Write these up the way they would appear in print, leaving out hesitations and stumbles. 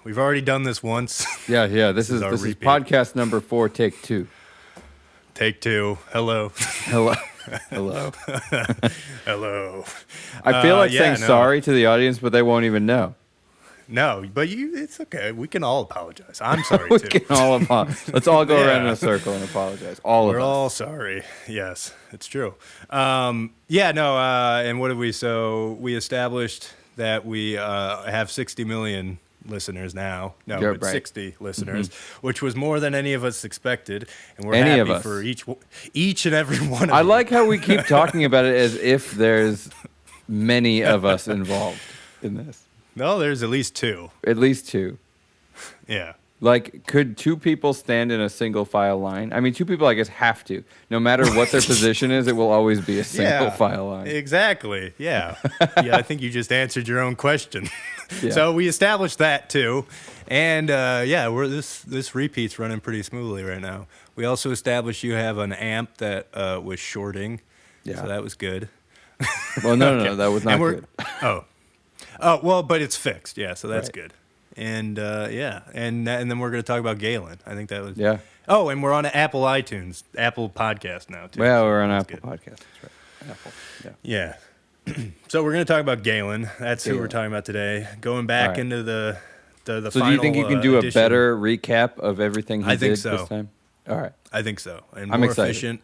We've already done this once. Yeah. This is podcast number 4, take 2. Take 2. Hello. Hello. Hello. I feel like saying sorry to the audience, but they won't even know. No, but it's okay. We can all apologize. I'm sorry, we too. Can all Let's all go around in a circle and apologize. We're all sorry. Yes, it's true. And what did we... So we established that we have 60 million listeners now. No, but right. 60 listeners, which was more than any of us expected. And we're happy for each and every one of you. I like how we keep talking about it as if there's many of us involved in this. No, there's at least 2. At least 2. Yeah. Like, could 2 people stand in a single file line? I mean, 2 people, I guess, have to. No matter what their position is, it will always be a single file line. Exactly. Yeah. I think you just answered your own question. Yeah. So we established that too, and we're this repeat's running pretty smoothly right now. We also established you have an amp that was shorting. Yeah. So that was good. Well, no, that was not good. Oh, well, but it's fixed. Yeah, so that's good. And and then we're going to talk about Galen. I think that was Oh, and we're on Apple Podcast now too. Well, we're on Apple Podcast. That's right. Apple. Yeah. So we're going to talk about Galen. That's who we're talking about today. Going back into the final. So do you think you can do a better recap of everything he did so. This time? All right. I think so. And I'm more excited. Efficient,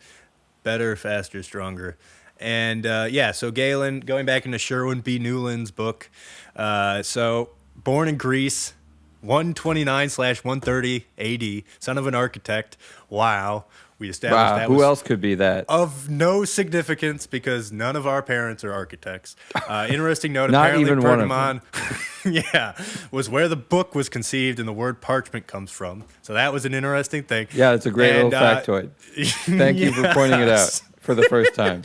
better, faster, stronger. And so Galen, going back into Sherwin B. Nuland's book. So born in Greece, 129/130 AD, son of an architect. Wow. We established that. Who else could be that? Of no significance because none of our parents are architects. Interesting note, Not apparently even Pergamon, was where the book was conceived and the word parchment comes from. So that was an interesting thing. Yeah, it's a great little factoid. Thank you for pointing it out for the first time.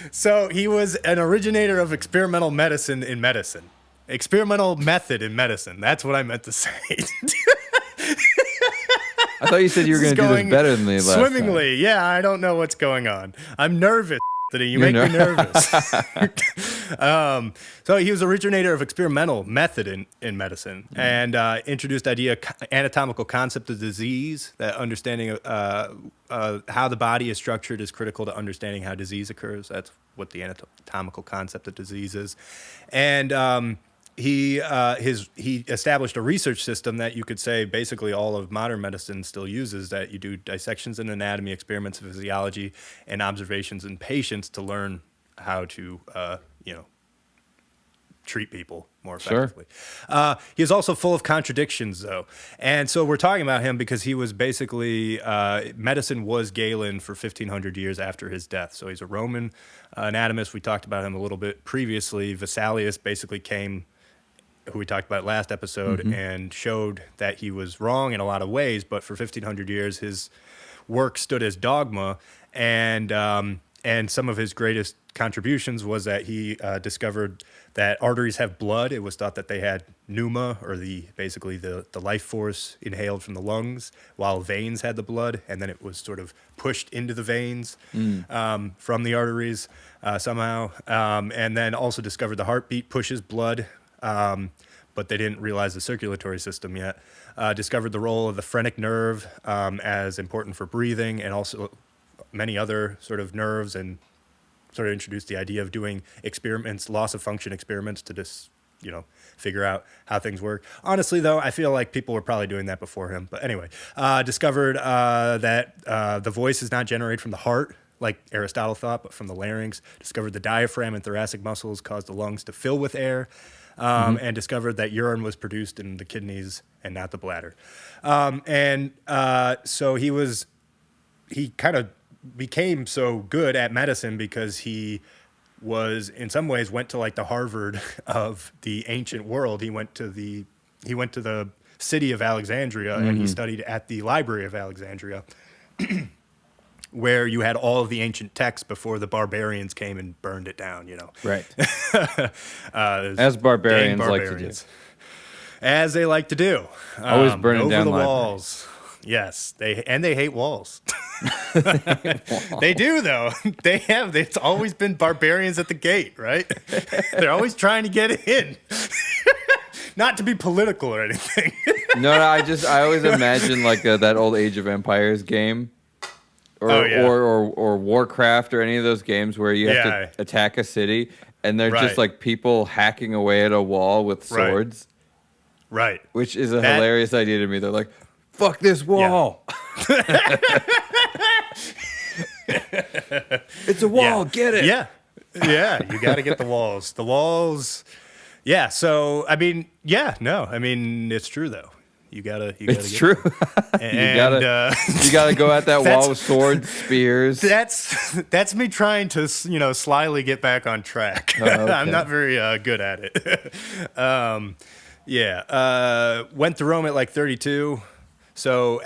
So he was an originator of experimental medicine in medicine. Experimental method in medicine. That's what I meant to say. I thought you said you were going to do this better than the last swimmingly. time. Yeah, I don't know what's going on. I'm nervous today. You make me nervous. So he was originator of experimental method in medicine and introduced anatomical concept of disease. That understanding how the body is structured is critical to understanding how disease occurs. That's what the anatomical concept of disease is. And he established a research system that you could say basically all of modern medicine still uses, that you do dissections in anatomy, experiments in physiology, and observations in patients to learn how to treat people more effectively. Sure. He is also full of contradictions, though. And so we're talking about him because he was basically, medicine was Galen for 1,500 years after his death. So he's a Roman anatomist. We talked about him a little bit previously. Vesalius basically came, who we talked about last episode, and showed that he was wrong in a lot of ways, but for 1,500 years, his work stood as dogma, and some of his greatest contributions was that he discovered that arteries have blood. It was thought that they had pneuma, or the life force inhaled from the lungs, while veins had the blood, and then it was sort of pushed into the veins from the arteries somehow, and then also discovered the heartbeat pushes blood, but they didn't realize the circulatory system yet. Discovered the role of the phrenic nerve as important for breathing, and also many other sort of nerves, and sort of introduced the idea of doing experiments, loss of function experiments, to just, figure out how things work. Honestly, though, I feel like people were probably doing that before him. But anyway, discovered that the voice is not generated from the heart, like Aristotle thought, but from the larynx. Discovered the diaphragm and thoracic muscles cause the lungs to fill with air. And discovered that urine was produced in the kidneys and not the bladder. So he kind of became so good at medicine because he was, in some ways, went to like the Harvard of the ancient world. He went to the city of Alexandria, and he studied at the Library of Alexandria, where you had all of the ancient texts before the barbarians came and burned it down, Right. As barbarians like to do. As they like to do. Always burning down the libraries. Walls. Yes, they hate walls. They do, though. It's always been barbarians at the gate, right? They're always trying to get in. not to be political or anything. No, I always imagine like that old Age of Empires game, or Warcraft or any of those games where you have to attack a city and they're just like people hacking away at a wall with swords. Right. Which is a hilarious idea to me. They're like, fuck this wall. Yeah. It's a wall. Get it. Yeah. Yeah. You got to get the walls. The walls. Yeah. So, I mean, it's true, though. You gotta. It's true. And, you gotta go at that wall with swords, spears. That's me trying to slyly get back on track. Oh, okay. I'm not very good at it. Went to Rome at like 32. So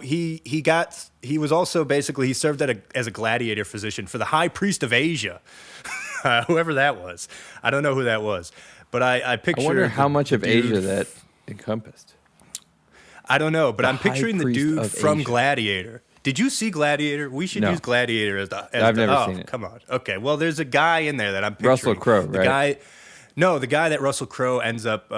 he was also basically he served as a gladiator physician for the high priest of Asia, whoever that was. I don't know who that was, but I picture. I wonder how much of Asia that encompassed. I don't know, but I'm picturing the dude from Gladiator. Did you see Gladiator? We should use Gladiator as the. I've never seen it. Come on. Okay. Well, there's a guy in there that I'm picturing. Russell Crowe, right? The guy that Russell Crowe ends up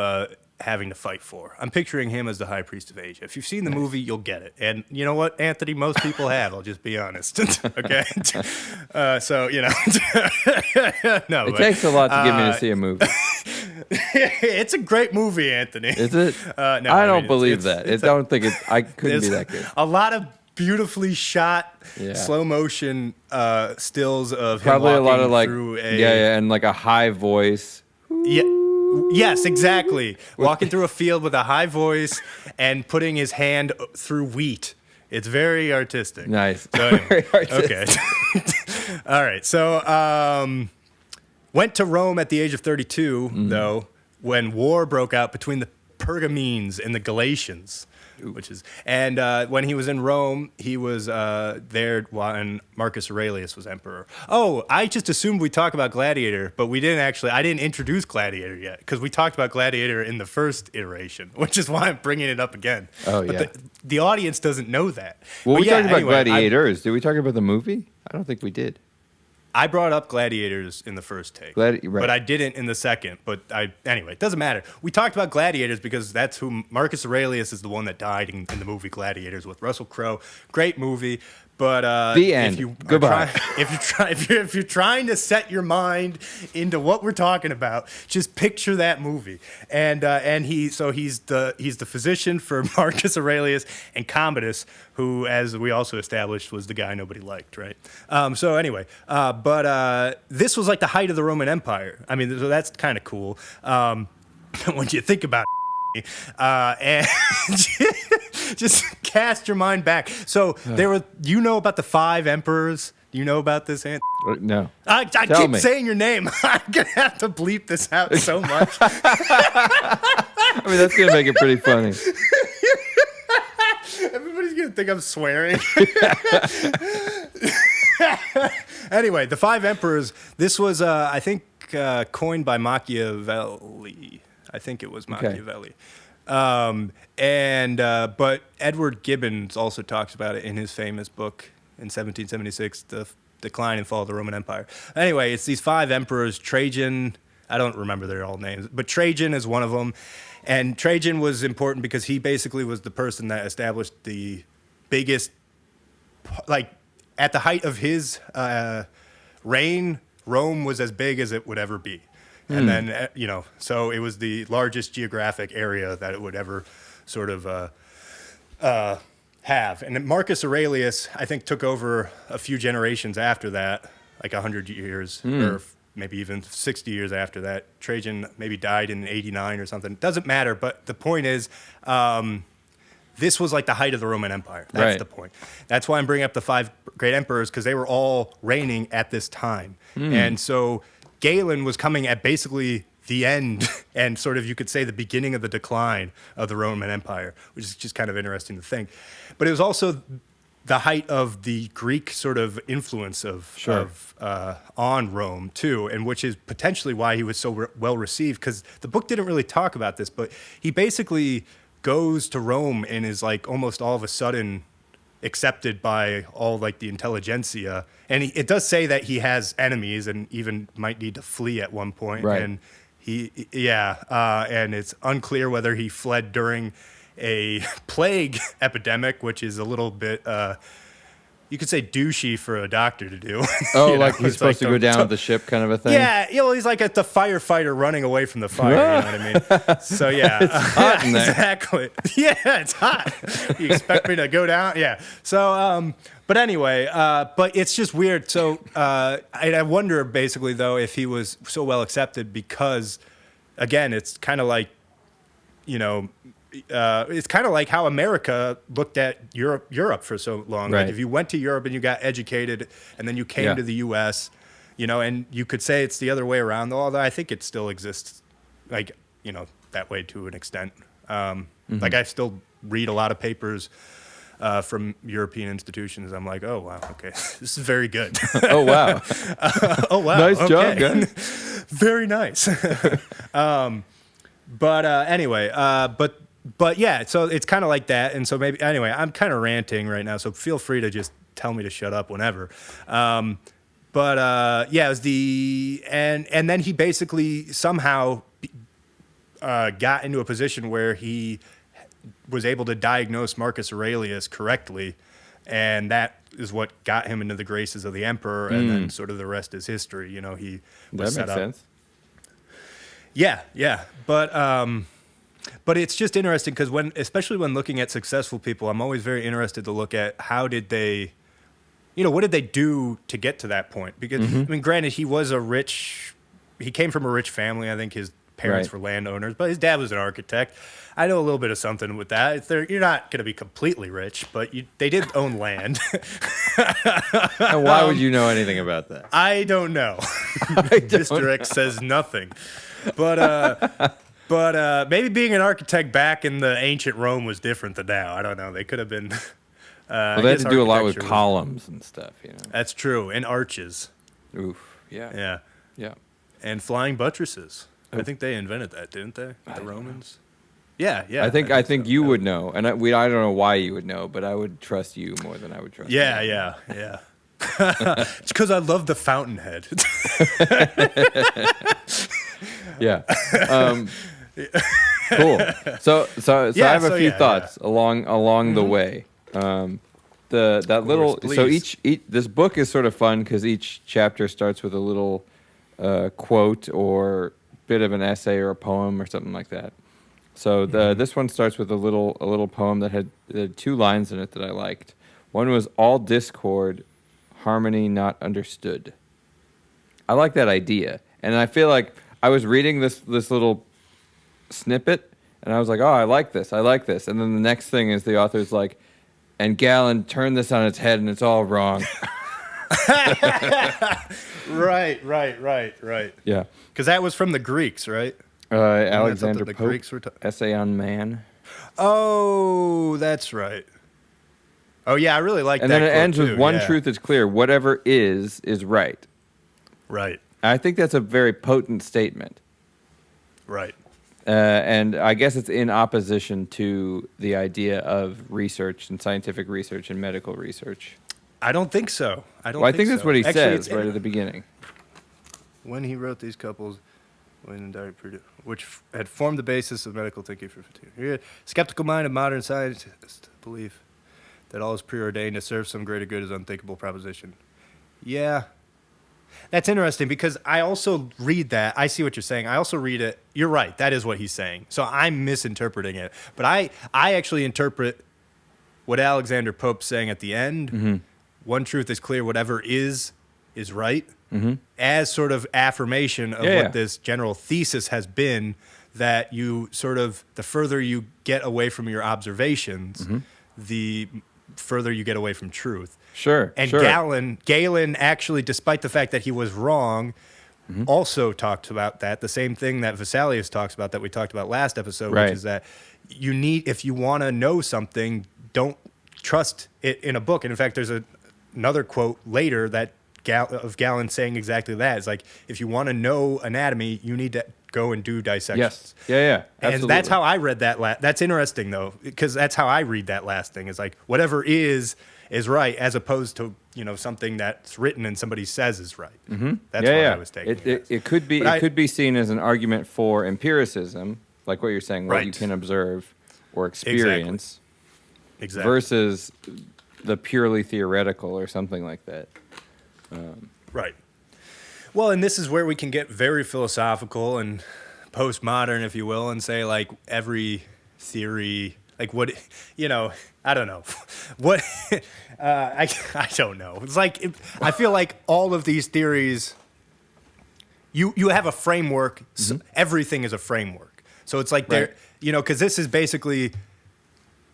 having to fight for. I'm picturing him as the High Priest of Asia. If you've seen the movie, you'll get it. And you know what, Anthony? Most people have. I'll just be honest. Okay. So no. It takes a lot to get me to see a movie. It's a great movie, Anthony. Is it? No, I don't believe that. I couldn't be that good. A lot of beautifully shot slow motion stills of probably him a lot of like through and like a high voice. Yeah. Yes, exactly. Walking through a field with a high voice and putting his hand through wheat. It's very artistic. Nice. So anyway, very artistic. Okay. All right. So went to Rome at the age of 32, though, when war broke out between the Pergamenes and the Galatians. When he was in Rome, he was there when Marcus Aurelius was emperor. Oh, I just assumed we talk about Gladiator, but we didn't actually. I didn't introduce Gladiator yet because we talked about Gladiator in the first iteration, which is why I'm bringing it up again. Oh, but the audience doesn't know that. Well, but we talked about Gladiators. Did we talk about the movie? I don't think we did. I brought up Gladiators in the first take, but I didn't in the second. But anyway, it doesn't matter. We talked about Gladiators because that's who Marcus Aurelius is, the one that died in the movie Gladiators with Russell Crowe. Great movie. But the end. Goodbye. If you're trying to set your mind into what we're talking about, just picture that movie. And he's the physician for Marcus Aurelius and Commodus, who, as we also established, was the guy nobody liked, right? So anyway, but this was like the height of the Roman Empire. I mean, so that's kind of cool when you think about it. And just cast your mind back. So there were, about the 5 emperors? Do you know about this, Anthony? No. I keep saying your name. I'm gonna have to bleep this out so much. I mean, that's gonna make it pretty funny. Everybody's gonna think I'm swearing. Anyway, the 5 emperors. This was, I think, coined by Machiavelli. I think it was Machiavelli. Okay. But Edward Gibbons also talks about it in his famous book in 1776, The Decline and Fall of the Roman Empire. Anyway, it's these 5 emperors. Trajan, I don't remember their all names, but Trajan is one of them. And Trajan was important because he basically was the person that established the biggest, like, at the height of his reign, Rome was as big as it would ever be. And then, so it was the largest geographic area that it would ever sort of have. And Marcus Aurelius, I think, took over a few generations after that, like 100 years, or maybe even 60 years after that. Trajan maybe died in 89 or something. Doesn't matter, but the point is, this was like the height of the Roman Empire. That's the point. That's why I'm bringing up the 5 great emperors, because they were all reigning at this time. And so Galen was coming at basically the end and sort of, you could say, the beginning of the decline of the Roman Empire, which is just kind of interesting to think. But it was also the height of the Greek sort of influence on Rome too, and which is potentially why he was so well received, because the book didn't really talk about this, but he basically goes to Rome and is like almost all of a sudden accepted by all like the intelligentsia. And it does say that he has enemies and even might need to flee at one point. Right. And And it's unclear whether he fled during a plague epidemic, which is a little bit, you could say douchey for a doctor to do. Oh, like he's supposed to go down with the ship kind of a thing? Yeah, he's like the firefighter running away from the fire, you know what I mean? So, yeah. It's hot in there. Exactly. Yeah, it's hot. You expect me to go down? Yeah. So, but anyway, but it's just weird. So I wonder, basically, though, if he was so well accepted because, again, it's kind of like, it's kind of like how America looked at Europe for so long. Right. Like if you went to Europe and you got educated and then you came to the U.S., and you could say it's the other way around, although I think it still exists, like, that way to an extent. Like I still read a lot of papers from European institutions. I'm like, oh, wow, okay, this is very good. Oh, wow. Oh, wow. Nice okay. job, guys. Very nice. But anyway, but yeah, so it's kind of like that. And so maybe, anyway, I'm kind of ranting right now, so feel free to just tell me to shut up whenever. But yeah, it was and then he basically somehow got into a position where he was able to diagnose Marcus Aurelius correctly, and that is what got him into the graces of the emperor, and then sort of the rest is history. He was set up. That makes sense. Yeah, but it's just interesting because especially when looking at successful people, I'm always very interested to look at how did they, what did they do to get to that point? Because I mean, granted, he came from a rich family. I think his parents were landowners, but his dad was an architect. I know a little bit of something with that. You're not going to be completely rich, but they did own land. And why would you know anything about that? I don't know. Mr. X says nothing. But maybe being an architect back in the ancient Rome was different than now. I don't know. They could have been. Well, they had to do a lot with columns and stuff, That's true, and arches. Oof. Yeah. Yeah. Yeah. And flying buttresses. I think they invented that, didn't they? The Romans. Yeah. I think you would know, and I don't know why you would know, but I would trust you more than I would trust. Yeah. It's because I love the fountainhead. Yeah. Cool. So I have a few thoughts along the way. This book is sort of fun because each chapter starts with a little quote or bit of an essay or a poem or something like that. So this one starts with a little poem that had 2 lines in it that I liked. One was all discord, harmony not understood. I like that idea, and I feel like I was reading this little snippet, and I was like, oh, I like this, and then the next thing is the author's like, and Galen turned this on its head, and it's all wrong. Right. Yeah, because that was from the Greeks, right? Alexander the Pope, Greeks were Essay on Man. Oh, that's right. Oh yeah, I really like that. And then it quote ends with too. one truth is clear: whatever is right. Right. I think that's a very potent statement. Right. And I guess it's in opposition to the idea of research and scientific research and medical research. I don't think so. I think that's what he Actually, says right at the beginning. When he wrote these couples, which had formed the basis of medical thinking for 15 years. Skeptical mind of modern scientists believe that all is preordained to serve some greater good is an unthinkable proposition. Yeah. That's interesting because I also read that. I see what you're saying. I also read it. You're right. That is what he's saying. So I'm misinterpreting it. But I actually interpret what Alexander Pope's saying at the end. Mm-hmm. One truth is clear. Whatever is right. Mm-hmm. As sort of affirmation of what this general thesis has been, that you sort of, the further you get away from your observations, the further you get away from truth. Sure. And Galen actually, despite the fact that he was wrong, also talked about that. The same thing that Vesalius talks about that we talked about last episode, which is that you need, if you want to know something, don't trust it in a book. And in fact, there's another quote later that of Galen saying exactly that. It's like, if you want to know anatomy, you need to go and do dissections. Yes. Yeah. Absolutely. And that's how I read that. That's interesting, though, because that's how I read that last thing. It's like, whatever is right, as opposed to something that's written and somebody says is right. Mm-hmm. That's what I was taking. It could be could be seen as an argument for empiricism, like what you're saying, what you can observe or experience, exactly. versus the purely theoretical or something like that. Right. Well, and this is where we can get very philosophical and postmodern, if you will, and say like every theory, like what, I don't know. What, I don't know. It's like, I feel like all of these theories, you have a framework. So everything is a framework. So it's like they're, because this is basically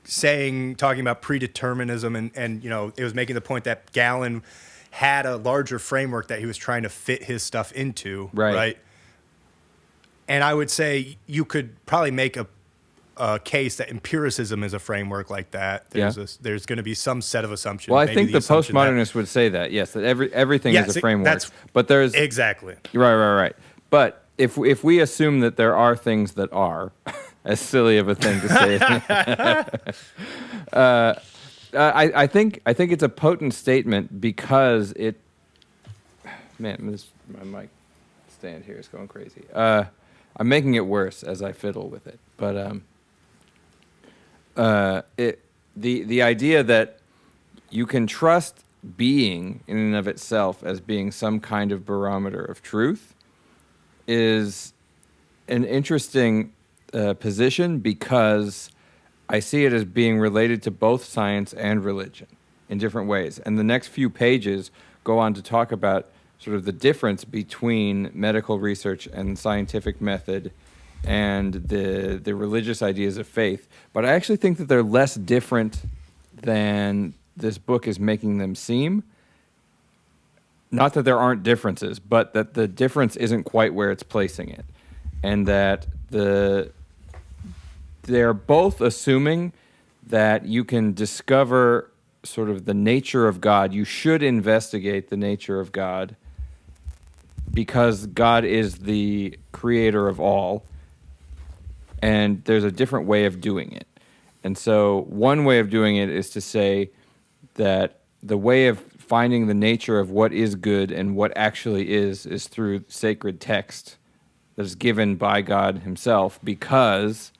talking about predeterminism and it was making the point that Galen had a larger framework that he was trying to fit his stuff into. Right. And I would say you could probably make a case that empiricism is a framework like that. There's going to be some set of assumptions. Well, I think the postmodernists would say that, yes, that everything is a framework. But there's exactly right. But if we assume that there are things that are, as silly of a thing to say, I think it's a potent statement because it. Man, my mic stand here is going crazy. I'm making it worse as I fiddle with it, but the idea that you can trust being in and of itself as being some kind of barometer of truth is an interesting position because I see it as being related to both science and religion in different ways. And the next few pages go on to talk about sort of the difference between medical research and scientific method and the religious ideas of faith. But I actually think that they're less different than this book is making them seem. Not that there aren't differences, but that the difference isn't quite where it's placing it. And that they're both assuming that you can discover sort of the nature of God. You should investigate the nature of God because God is the creator of all, and there's a different way of doing it. And so one way of doing it is to say that the way of finding the nature of what is good and what actually is through sacred text that is given by God himself, because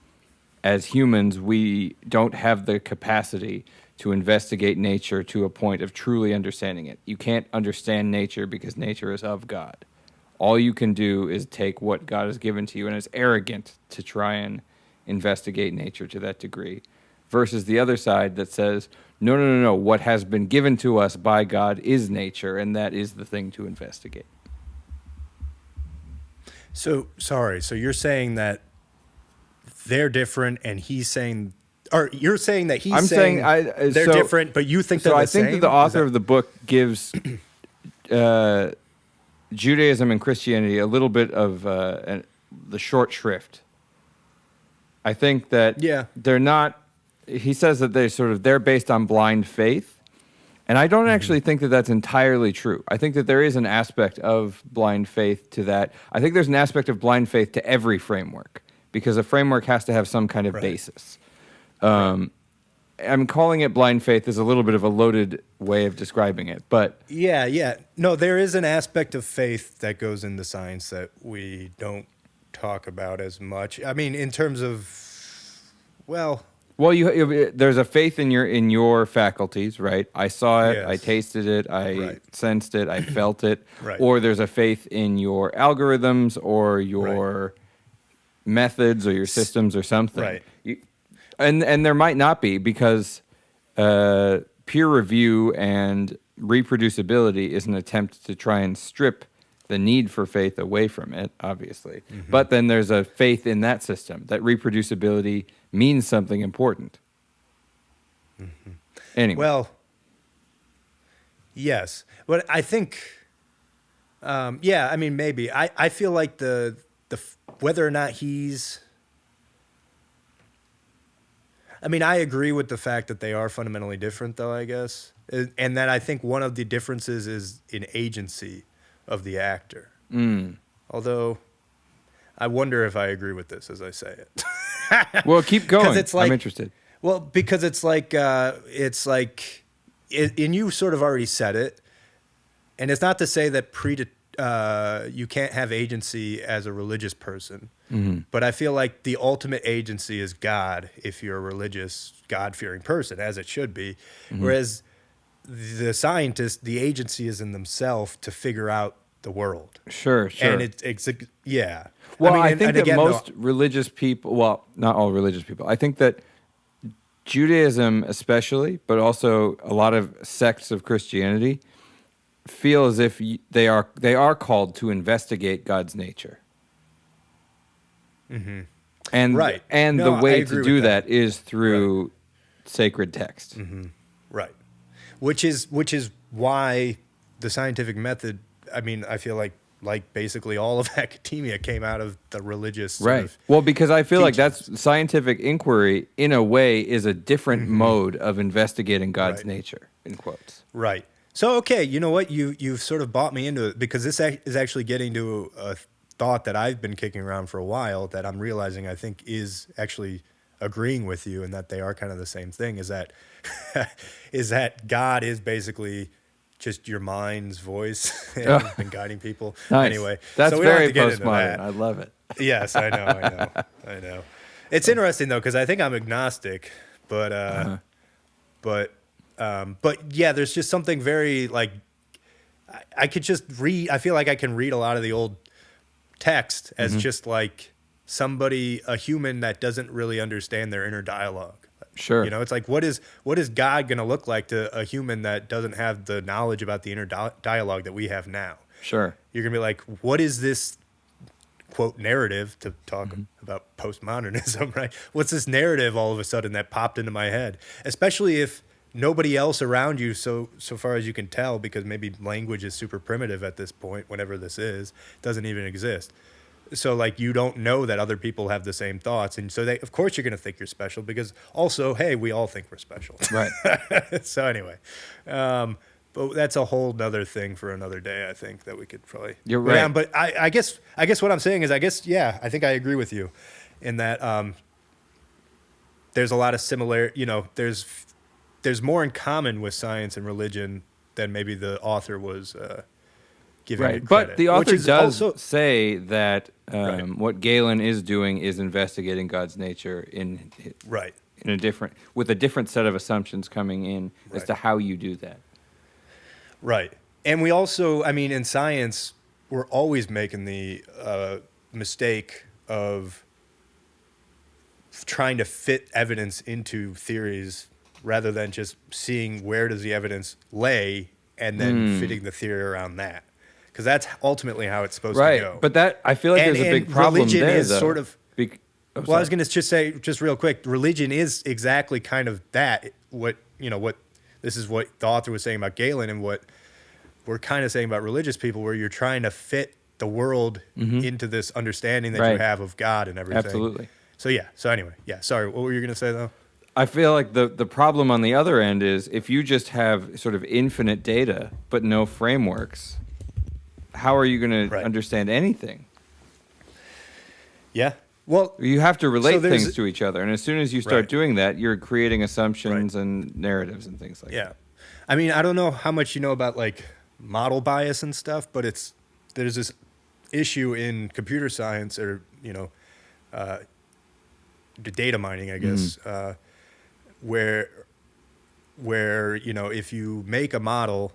as humans, we don't have the capacity to investigate nature to a point of truly understanding it. You can't understand nature because nature is of God. All you can do is take what God has given to you, and it's arrogant to try and investigate nature to that degree, versus the other side that says, no, what has been given to us by God is nature, and that is the thing to investigate. So you're saying that they're different, and he's saying, or you're saying that he's saying they're different, but you think they're the same? So I think that the author of the book gives Judaism and Christianity a little bit of the short shrift. I think that they're not. He says that they're based on blind faith, and I don't actually think that that's entirely true. I think that there is an aspect of blind faith to that. I think there's an aspect of blind faith to every framework because a framework has to have some kind of basis. I'm calling it blind faith is a little bit of a loaded way of describing it, but no, there is an aspect of faith that goes into science that we don't talk about as much. I mean, in terms of, there's a faith in your faculties, right? I saw it, I tasted it, I sensed it, I felt it, or there's a faith in your algorithms or your methods or your systems or something, right? And there might not be because peer review and reproducibility is an attempt to try and strip the need for faith away from it, obviously. Mm-hmm. But then there's a faith in that system, that reproducibility means something important. Mm-hmm. Anyway. Well, yes. But I think, I mean, maybe. I feel like the whether or not he's... I mean, I agree with the fact that they are fundamentally different, though, I guess. And that I think one of the differences is in agency of the actor. Although, I wonder if I agree with this as I say it. Well, keep going. I'm interested. Well, because it's like and you sort of already said it, and it's not to say that you can't have agency as a religious person, but I feel like the ultimate agency is God if you're a religious, God-fearing person, as it should be. Whereas the scientist, the agency is in themselves to figure out the world. Sure. And yeah. Well, I and think that again, most religious people, well, not all religious people, I think that Judaism especially, but also a lot of sects of Christianity feel as if they are called to investigate God's nature. And Right. and No, the I way agree to with do that. that is through sacred text. Right. Which is why the scientific method, I mean, I feel like basically all of academia came out of the religious sort of Well, because I feel like teachings. that's scientific inquiry in a way is a different mode of investigating God's Right. nature, in quotes. Right. So, okay, you know what? You've sort of bought me into it because this is actually getting to a thought that I've been kicking around for a while that I'm realizing I think is actually agreeing with you and that they are kind of the same thing, is that God is basically just your mind's voice and has been guiding people. Nice. Anyway, That's so we don't have very to get into postmodern. that. I love it. Yes, I know. It's interesting though because I think I'm agnostic, but yeah, there's just something very like I could just read. I feel like I can read a lot of the old text as just like a human that doesn't really understand their inner dialogue. Sure. You know, it's like what is God going to look like to a human that doesn't have the knowledge about the inner dialogue that we have now? Sure. You're going to be like, what is this quote narrative, to talk about postmodernism, right? What's this narrative all of a sudden that popped into my head? Especially if nobody else around you, so far as you can tell, because maybe language is super primitive at this point, whenever this is, doesn't even exist. So like you don't know that other people have the same thoughts, and so of course you're going to think you're special because also, hey, we all think we're special, Right. So anyway, but that's a whole nother thing for another day. I think that we could probably. You're right. Yeah, but I guess what I'm saying is I think I agree with you, in that there's a lot of similar. You know, there's more in common with science and religion than maybe the author was giving it credit. But the author Which is does also, say that Right. what Galen is doing is investigating God's nature right. with a different set of assumptions coming in as Right. to how you do that. Right. And we also, I mean, in science, we're always making the mistake of trying to fit evidence into theories rather than just seeing where does the evidence lay and then fitting the theory around that. Because that's ultimately how it's supposed to go. But that I feel like And- there's a big and problem religion there, is though. sort of- Oh, Well, I was sorry. going to just say, just real quick, religion is exactly kind of that. What this is what the author was saying about Galen, and what we're kind of saying about religious people, where you're trying to fit the world into this understanding that you Right. have of God and everything. Absolutely. So yeah. So anyway, yeah. Sorry, what were you going to say though? I feel like the problem on the other end is if you just have sort of infinite data but no frameworks, how are you going to Right. understand anything? Yeah. Well, You have to relate there's- things to each other, and as soon as you start Right. doing that, you're creating assumptions and narratives and things like yeah. that. I mean, I don't know how much you know about like model bias and stuff, but there's this issue in computer science, or the data mining, I guess, where if you make a model,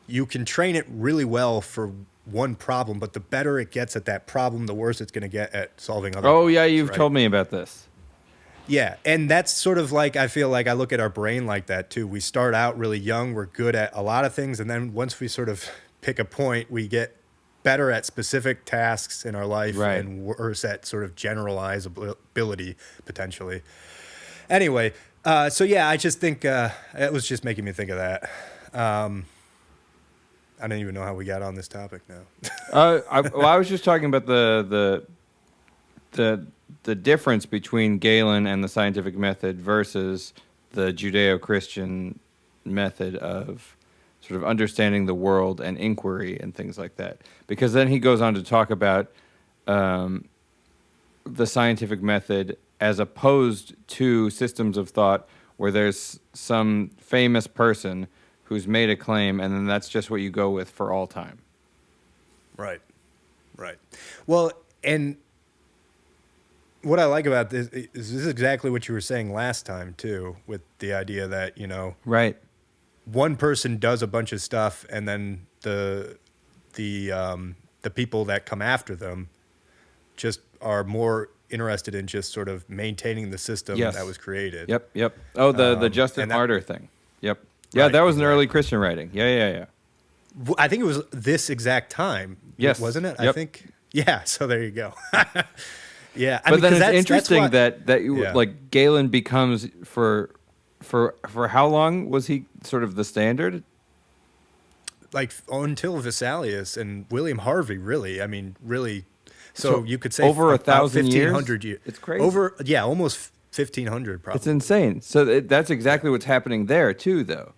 you can train it really well for one problem, but the better it gets at that problem, the worse it's going to get at solving other Oh, problems. yeah, you've right? told me about this. Yeah, and that's sort of like, I feel like I look at our brain like that too. We start out really young, we're good at a lot of things, and then once we sort of pick a point, we get better at specific tasks in our life Right. and worse at sort of generalizability potentially. Anyway, so yeah, I just think it was just making me think of that. I don't even know how we got on this topic now. I was just talking about the difference between Galen and the scientific method versus the Judeo-Christian method of sort of understanding the world and inquiry and things like that. Because then he goes on to talk about the scientific method as opposed to systems of thought where there's some famous person who's made a claim, and then that's just what you go with for all time. Right. Right. Well, and what I like about this is exactly what you were saying last time too, with the idea that, Right. one person does a bunch of stuff and then the people that come after them just are more interested in just sort of maintaining the system that was created. Yep. Oh, the Justin Martyr thing. Yep. Yeah, that was an early Christian writing. Yeah. I think it was this exact time. Yes. Wasn't it? Yep. I think. Yeah. So there you go. Yeah. But then it's interesting that you like Galen becomes for how long was he sort of the standard? Like until Vesalius and William Harvey, really. I mean, really. So you could say over 1,000 years. 1,500 years. It's crazy. Almost 1,500 probably. It's insane. So that's exactly what's happening there too, though.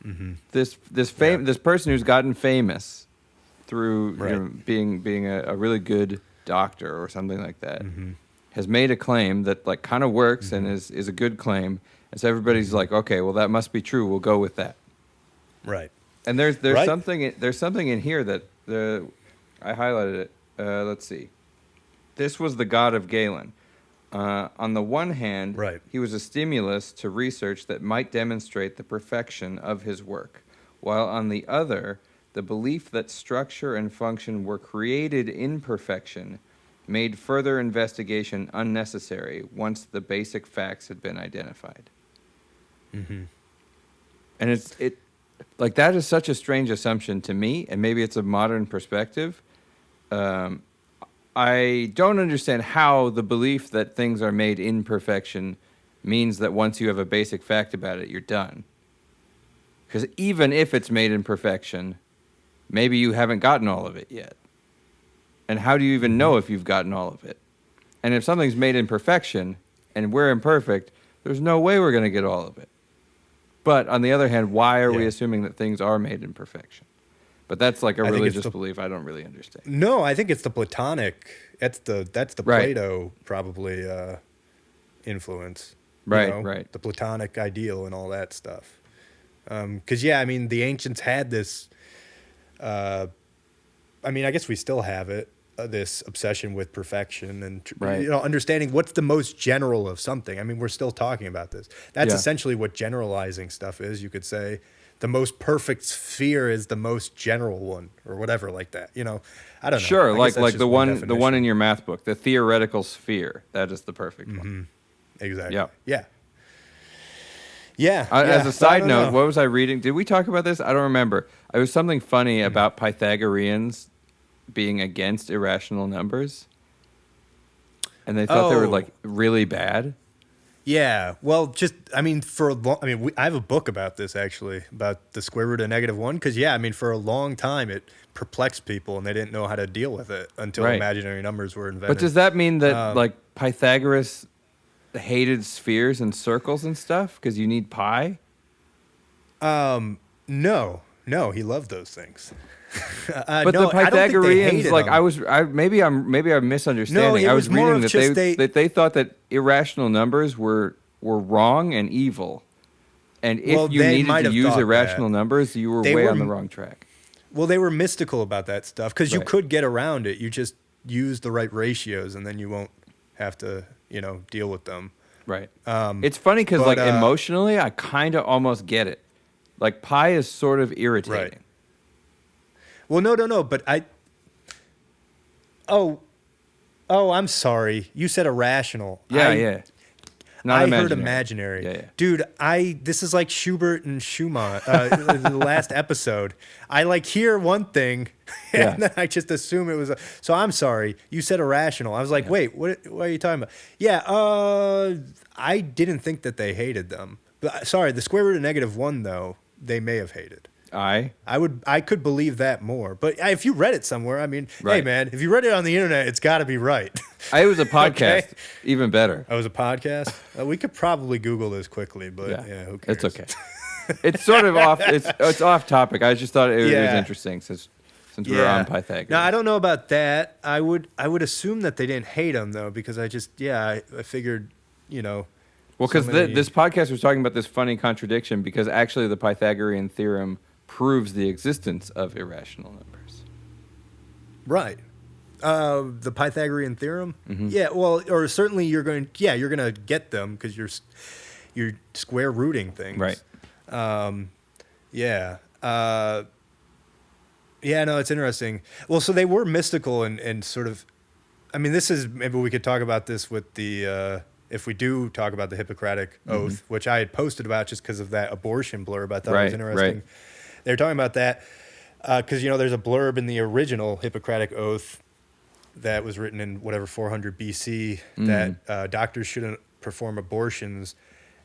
Mm-hmm. This person who's gotten famous through being a really good doctor or something like that has made a claim that like kind of works and is a good claim, and so everybody's like, okay, well that must be true. We'll go with that. Right. And there's something in here that I highlighted it. Let's see. This was the God of Galen. On the one hand, he was a stimulus to research that might demonstrate the perfection of his work, while on the other, the belief that structure and function were created in perfection made further investigation unnecessary once the basic facts had been identified. Mm-hmm. And it like that is such a strange assumption to me, and maybe it's a modern perspective. I don't understand how the belief that things are made in perfection means that once you have a basic fact about it, you're done. Because even if it's made in perfection, maybe you haven't gotten all of it yet. And how do you even know if you've gotten all of it? And if something's made in perfection and we're imperfect, there's no way we're going to get all of it. But on the other hand, why are we assuming that things are made in perfection? But that's like a religious belief I don't really understand. No, I think it's the Platonic. That's the Plato probably influence. Right. The Platonic ideal and all that stuff. Because I mean, the ancients had this. I mean, I guess we still have it. This obsession with perfection and understanding what's the most general of something. I mean, we're still talking about this. That's essentially what generalizing stuff is. You could say the most perfect sphere is the most general one, or whatever, like that. I don't know. Sure, like the one in your math book, the theoretical sphere. That is the perfect one. Exactly. Yeah. Yeah. As a side note, what was I reading? Did we talk about this? I don't remember. It was something funny about Pythagoreans being against irrational numbers, and they thought they were like really bad. Yeah, well, I have a book about this actually, about the square root of -1, because for a long time it perplexed people and they didn't know how to deal with it until imaginary numbers were invented. But does that mean that like Pythagoras hated spheres and circles and stuff because you need pi? No, he loved those things. But the Pythagoreans, maybe I'm misunderstanding. No, I was reading that they thought that irrational numbers were wrong and evil, and if you needed to use irrational numbers, you were way on the wrong track. Well, they were mystical about that stuff because you could get around it. You just use the right ratios, and then you won't have to, deal with them. Right. It's funny because emotionally, I kind of almost get it. Like pi is sort of irritating. Right. Well, no, but I'm sorry. You said irrational. Yeah. I heard imaginary. Yeah. Dude, this is like Schubert and Schumann, the last episode. I hear one thing, and then I just assume it was so I'm sorry. You said irrational. I was like, wait, what are you talking about? Yeah, I didn't think that they hated them. But sorry, the square root of -1, though, they may have hated. I could believe that more. But if you read it somewhere, hey man, if you read it on the internet, it's got to be right. It was a podcast, even better. Oh, it was a podcast? We could probably Google this quickly, but who cares? It's okay. It's sort of off. It's off topic. I just thought it was interesting since we were on Pythagoras. No, I don't know about that. I would assume that they didn't hate him though, because I figured Well, so because many- this podcast was talking about this funny contradiction because actually the Pythagorean theorem proves the existence of irrational numbers. Right. The Pythagorean theorem. Mm-hmm. Yeah. Well, or certainly you're going to get them because you're square rooting things. Right. Yeah. Yeah. No, it's interesting. Well, so they were mystical and sort of. I mean, this is maybe we could talk about this with the. If we do talk about the Hippocratic Oath, which I had posted about just because of that abortion blurb, I thought it was interesting. Right. They were talking about that because there's a blurb in the original Hippocratic Oath that was written in whatever 400 BC that doctors shouldn't perform abortions,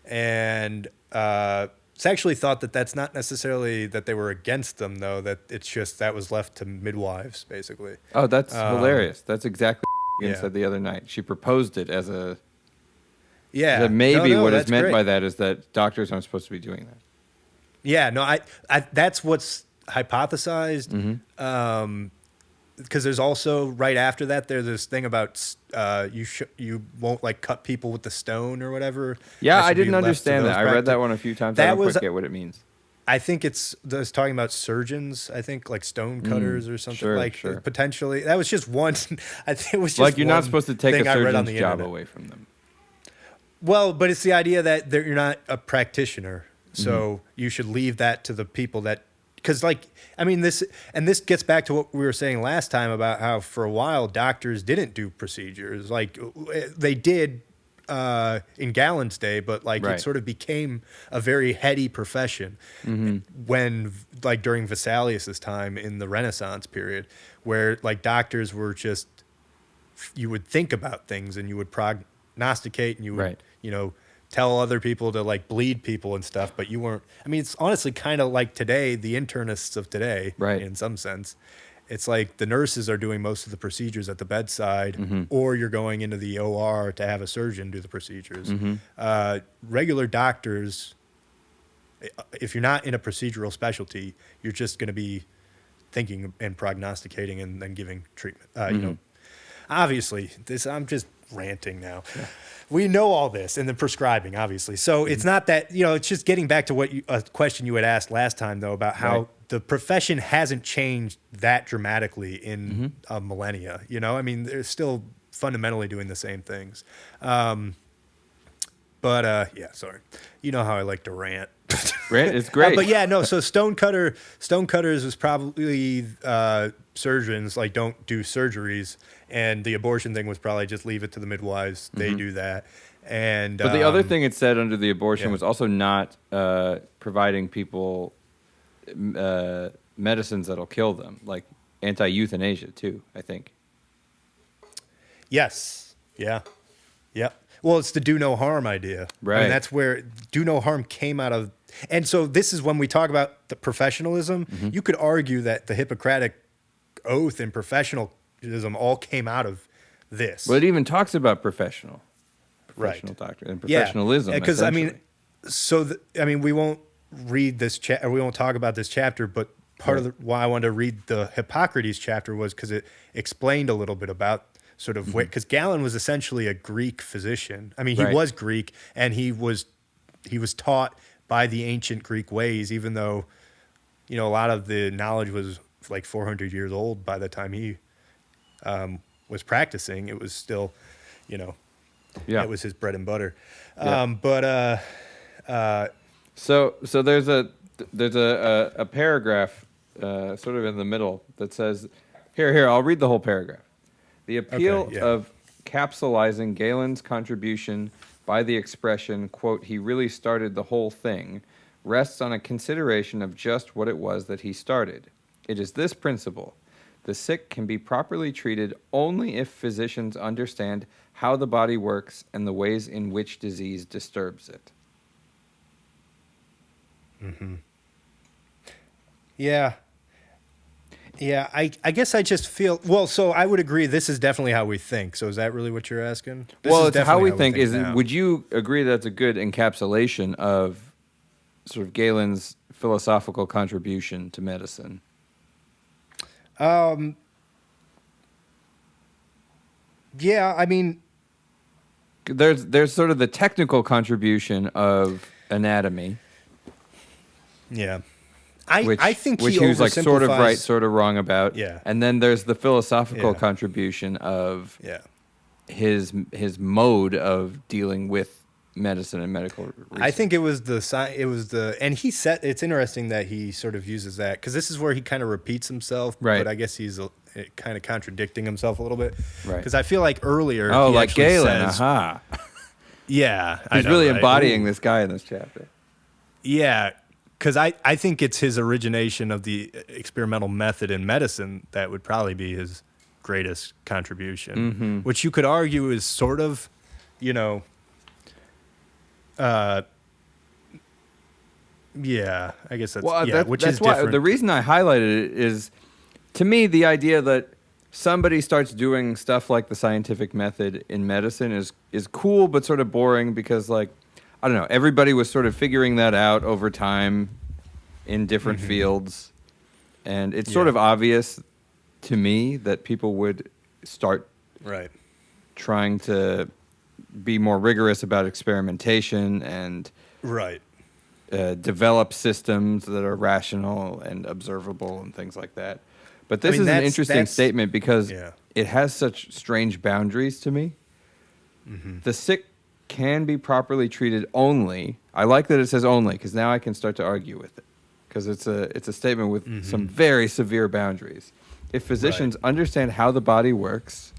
and it's actually thought that that's not necessarily that they were against them, though. That it's just that was left to midwives, basically. Oh, that's hilarious. That's exactly what yeah. said the other night. She proposed it as a. Yeah. That maybe what is meant great. by that is that doctors aren't supposed to be doing that. Yeah. No, I that's what's hypothesized. Because there's also right after that there's this thing about you won't like cut people with the stone or whatever. Yeah, That I should be didn't left to understand those that. I read that one a few times. I That don't was- quite get what it means. I think it's talking about surgeons. I think like stone cutters or something sure. potentially. That was just one. I think it was just Like you're not one supposed to take a thing I read on surgeon's the job internet. away from them. Well, but it's the idea that you're not a practitioner, so you should leave that to the people that. Because, this gets back to what we were saying last time about how for a while doctors didn't do procedures. Like they did in Galen's day, but Right. it sort of became a very heady profession when, during Vesalius's time in the Renaissance period, where doctors were just you would think about things and you would prognosticate and you would tell other people to bleed people and stuff, but you weren't. I mean, it's honestly kind of like today, the internists of today, in some sense. It's like the nurses are doing most of the procedures at the bedside, or you're going into the OR to have a surgeon do the procedures. Regular doctors, if you're not in a procedural specialty, you're just going to be thinking and prognosticating and then giving treatment. Obviously, I'm just ranting now. Yeah. We know all this and the prescribing, obviously. So it's not that, it's just getting back to a question you had asked last time, though, about how the profession hasn't changed that dramatically in a millennia. I mean, they're still fundamentally doing the same things. Sorry. You know how I like to rant. Right? It's great. But yeah, no, so stonecutters was probably surgeons, don't do surgeries. And the abortion thing was probably just leave it to the midwives. They do that. And but the other thing it said under the abortion was also not providing people medicines that'll kill them, like anti-euthanasia too, I think. Yes. Yeah. Yep. Well, it's the do no harm idea. Right. I mean, that's where do no harm came out of. And so this is when we talk about the professionalism. You could argue that the Hippocratic Oath and professionalism all came out of this. Well, it even talks about professional doctor and professionalism. Yeah, because we won't read this or we won't talk about this chapter, but part of why I wanted to read the Hippocrates chapter was because it explained a little bit about sort of because Galen was essentially a Greek physician. I mean, he was Greek and he was taught by the ancient Greek ways, even though, a lot of the knowledge was 400 years old by the time he was practicing. It was still, it was his bread and butter. So there's a paragraph sort of in the middle that says, here, I'll read the whole paragraph. The appeal of capsulizing Galen's contribution by the expression, quote, he really started the whole thing, rests on a consideration of just what it was that he started. It is this principle. The sick can be properly treated only if physicians understand how the body works and the ways in which disease disturbs it. Yeah. Yeah, I guess I just feel so I would agree this is definitely how we think. So is that really what you're asking? It's how we think. Would you agree that's a good encapsulation of sort of Galen's philosophical contribution to medicine? Yeah, I mean, there's sort of the technical contribution of anatomy. Yeah. I think which he was like sort of right, oversimplifies- sort of wrong about. Yeah. And then there's the philosophical Yeah. contribution of Yeah. his mode of dealing with medicine and medical research. I think it was and he said, it's interesting that he sort of uses that, because this is where he kind of repeats himself, Right. but I guess he's kind of contradicting himself a little bit. Right. Because I feel like earlier, Oh, he like actually Galen, says, aha. Yeah. I He's know, really right? embodying Ooh. this guy in this chapter. Yeah, because I think it's his origination of the experimental method in medicine that would probably be his greatest contribution, which you could argue is sort of, yeah, I guess that's, which that's is why different. the reason I highlighted it is, to me, the idea that somebody starts doing stuff like the scientific method in medicine is cool, but sort of boring because, like, I don't know, everybody was sort of figuring that out over time in different fields. And it's sort of obvious to me that people would start Right. trying to be more rigorous about experimentation and Right. develop systems that are rational and observable and things like that. But this is an that's- interesting that's- statement because Yeah. it has such strange boundaries to me. The sick can be properly treated only. I like that it says only, because now I can start to argue with it, because it's a statement with some very severe boundaries. If physicians understand how the body works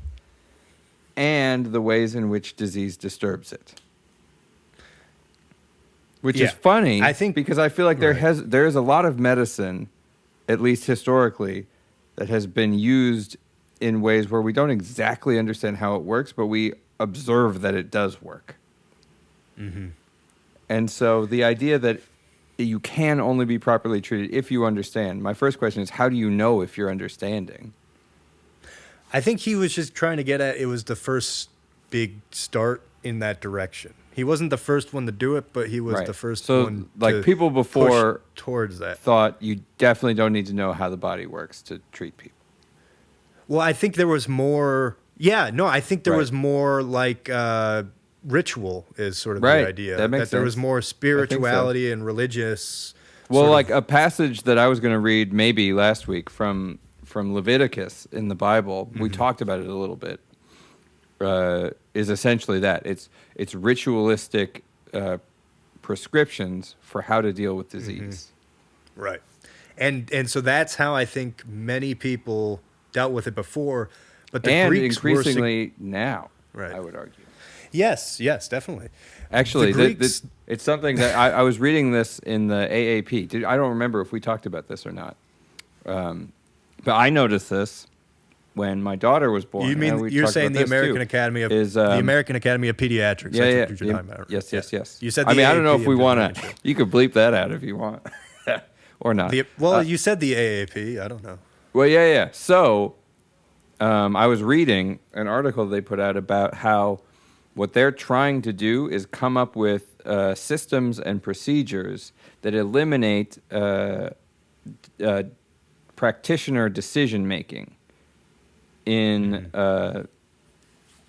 and the ways in which disease disturbs it. Which is funny, I think, because I feel like there is a lot of medicine, at least historically, that has been used in ways where we don't exactly understand how it works, but we observe that it does work. And so the idea that you can only be properly treated if you understand. My first question is, how do you know if you're understanding? I think he was just trying to get at, it was the first big start in that direction. He wasn't the first one to do it, but he was the first one like to people before push towards that. thought you definitely don't need to know how the body works to treat people. Well, I think there was more. Yeah, no, I think there was more like ritual is sort of the idea. That makes there was sense. more I think so. spirituality and religious. Well, sort like of, a passage that I was going to read maybe last week from Leviticus in the Bible, we talked about it a little bit, is essentially that. It's ritualistic prescriptions for how to deal with disease. right, and so that's how I think many people dealt with it before, but the And Greeks increasingly now, Right. I would argue. Yes, definitely. Actually, The Greeks- it's something that I was reading this in the AAP. I don't remember if we talked about this or not. But I noticed this when my daughter was born. You and mean we you're talked saying about the this American too, Academy of is, the American Academy of Pediatrics? Yeah, That's what you're talking about. Yes. You said. I The mean, I don't know AAP, if we I'm want just to. making sure. You could bleep that out if you want, or not. You said the AAP. I don't know. Well, yeah. So, I was reading an article they put out about how what they're trying to do is come up with systems and procedures that eliminate practitioner decision making in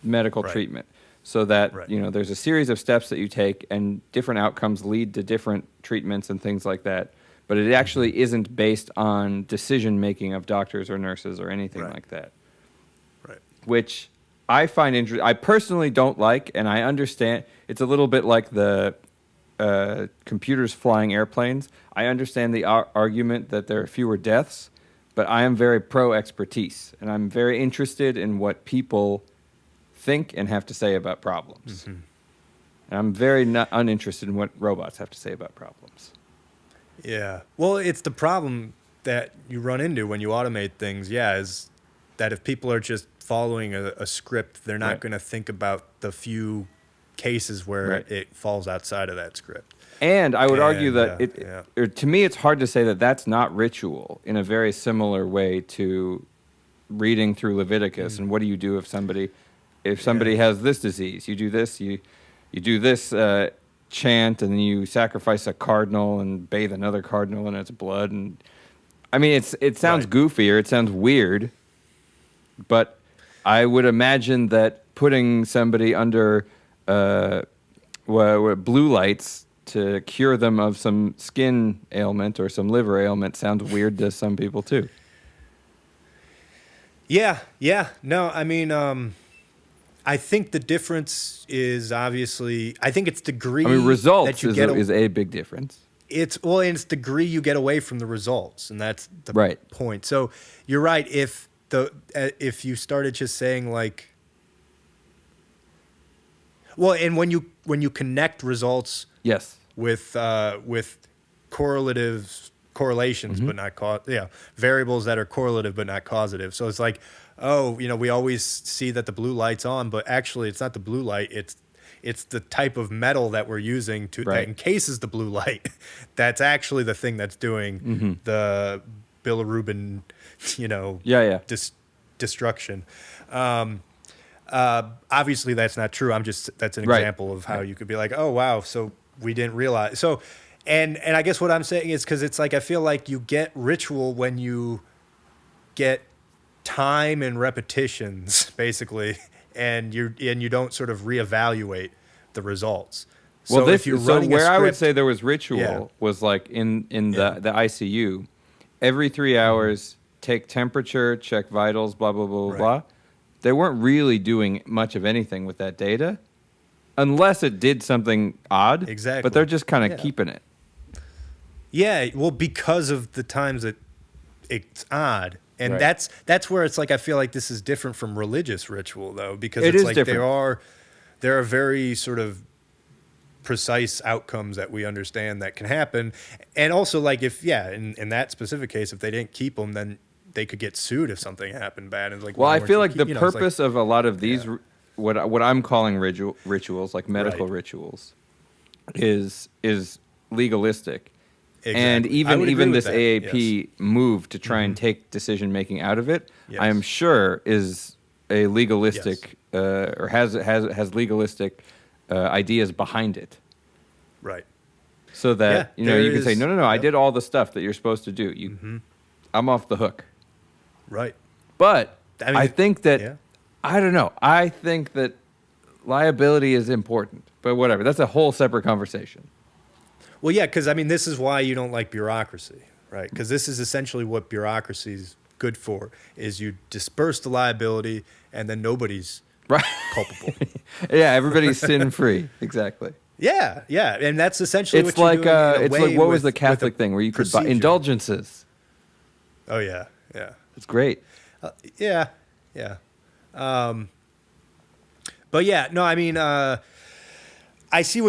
medical treatment, so that there's a series of steps that you take, and different outcomes lead to different treatments and things like that. But it actually isn't based on decision making of doctors or nurses or anything like that. Right. Which I find interesting. I personally don't like, and I understand. It's a little bit like the computers flying airplanes. I understand the argument that there are fewer deaths, but I am very pro-expertise, and I'm very interested in what people think and have to say about problems. And I'm very uninterested in what robots have to say about problems. Yeah. Well, it's the problem that you run into when you automate things. Yeah, is that if people are just following a script, they're not going to think about the few cases where it falls outside of that script. And I would argue that to me, it's hard to say that that's not ritual in a very similar way to reading through Leviticus. And what do you do if somebody has this disease? You do this, you do this chant, and then you sacrifice a cardinal and bathe another cardinal in its blood. And I mean, it sounds goofy or it sounds weird, but I would imagine that putting somebody under blue lights to cure them of some skin ailment or some liver ailment sounds weird to some people too. Yeah. No, I mean, I think the difference is obviously, I think it's degree. I mean, results that you is a big difference. And it's degree you get away from the results, and that's the Right. point. So you're right. If you started just saying like, well, and when you connect results, Yes. with correlations, but not variables that are correlative but not causative. So it's like, we always see that the blue light's on, but actually it's not the blue light. It's the type of metal that we're using that encases the blue light. That's actually the thing that's doing the bilirubin, destruction. Obviously that's not true. That's an example of how you could be like, oh wow, so we didn't realize. So, and I guess what I'm saying is because it's like I feel like you get ritual when you get time and repetitions, basically, and you don't sort of reevaluate the results. So Well, if you're running a where I would script- say there was ritual was like in the ICU, every 3 hours, take temperature, check vitals, blah blah blah blah blah. They weren't really doing much of anything with that data, unless it did something odd. Exactly. But they're just kind of keeping it. Yeah, well, because of the times that it's odd. And Right. that's where it's like I feel like this is different from religious ritual though, because It it's is like different. there are very sort of precise outcomes that we understand that can happen. And also like in that specific case, if they didn't keep them, then they could get sued if something happened bad. And like, Well, why I weren't feel you like the it's like- purpose of a lot of these, what I'm calling rituals, like medical Right. rituals, is legalistic. Exactly. And I would agree even with this that, AAP move to try and take decision making out of it, Yes. I am sure is a legalistic or has legalistic ideas behind it, Right. so that Yeah, you can say there no, is- I yep. did all the stuff that you're supposed to do. I'm off the hook. Right. But I mean, I think that yeah. I don't know. I think that liability is important, but whatever. That's a whole separate conversation. Well, yeah, because I mean, this is why you don't like bureaucracy, right? Because this is essentially what bureaucracy is good for: is you disperse the liability, and then nobody's Right. culpable. Yeah, everybody's sin free. Exactly. Yeah, and that's essentially It's what you're like doing in a it's way like what was with- the Catholic with a thing where you could buy procedure. indulgences? Oh yeah. It's great. Yeah. But yeah, no, I mean, I see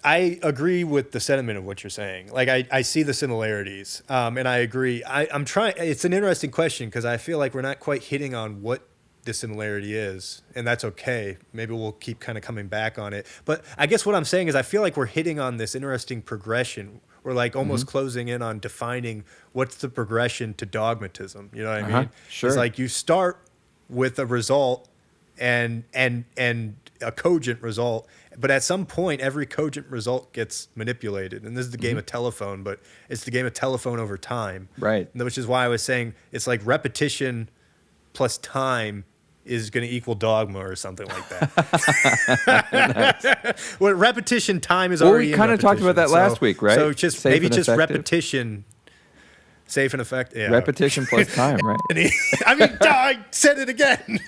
I agree with the sentiment of what you're saying. Like, I see the similarities, and I agree. I'm trying. It's an interesting question because I feel like we're not quite hitting on what the similarity is, and that's okay. Maybe we'll keep kind of coming back on it. But I guess what I'm saying is I feel like we're hitting on this interesting progression. We're like almost closing in on defining what's the progression to dogmatism. You know what I mean? Sure. It's like you start with a result and a cogent result, but at some point every cogent result gets manipulated, and this is the game of telephone, but it's the game of telephone over time, Right. which is why I was saying it's like repetition plus time is going to equal dogma or something like that. Well, repetition time is Well, already we in kind of talked about that repetition, last week, right? So just Safe maybe and just effective. repetition, safe and effective. Yeah. Repetition plus time, right? I mean, I said it again.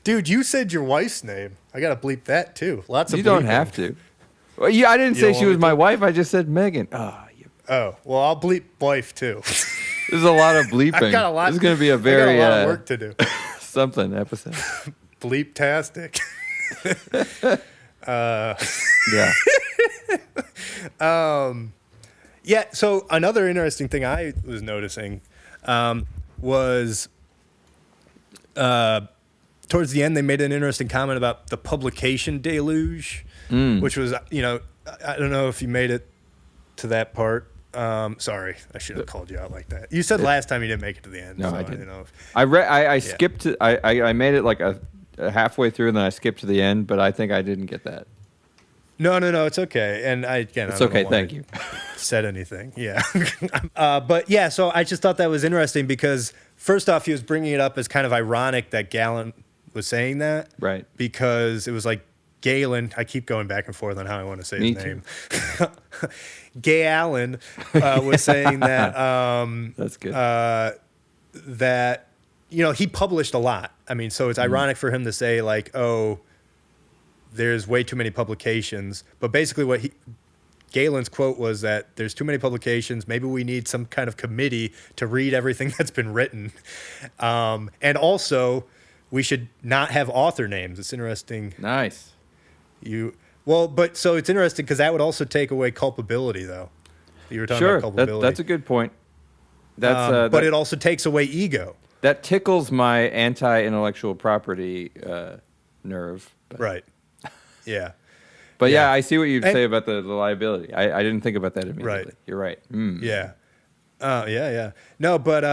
Dude, you said your wife's name. I got to bleep that too. Lots of You don't bleeping. have to. Well, yeah, I didn't You say don't she want was me my to? wife. I just said Megan. Oh, well, I'll bleep wife too. There's a lot of bleeping. I've got a lot. This is going to be a I got very a lot of work to do. something episode. Bleep-tastic. Yeah. Yeah, so another interesting thing I was noticing was towards the end they made an interesting comment about the publication deluge, which was, I don't know if you made it to that part. Sorry, I should have called you out like that. You said last time you didn't make it to the end. No, so I didn't. didn't know if, I skipped to, I made it like a halfway through and then I skipped to the end, but I think I didn't get that. No, it's okay. And I It's okay, thank you. Said anything. Yeah. But yeah, so I just thought that was interesting because first off, he was bringing it up as kind of ironic that Galen was saying that. Right. Because it was like Galen. I keep going back and forth on how I want to say Me his too. name. Galen was saying that That's good. that he published a lot. I mean, so it's ironic for him to say like, oh, there's way too many publications. But basically Galen's quote was that there's too many publications. Maybe we need some kind of committee to read everything that's been written. And also, we should not have author names. It's interesting. Nice. So it's interesting because that would also take away culpability, though. You were talking Sure, about culpability. that's a good point. That's but it also takes away ego. that tickles my anti-intellectual property nerve. But. Right. Yeah. But Yeah. I see what you say about the liability. I didn't think about that immediately. Right. You're right. Yeah. Yeah. No, but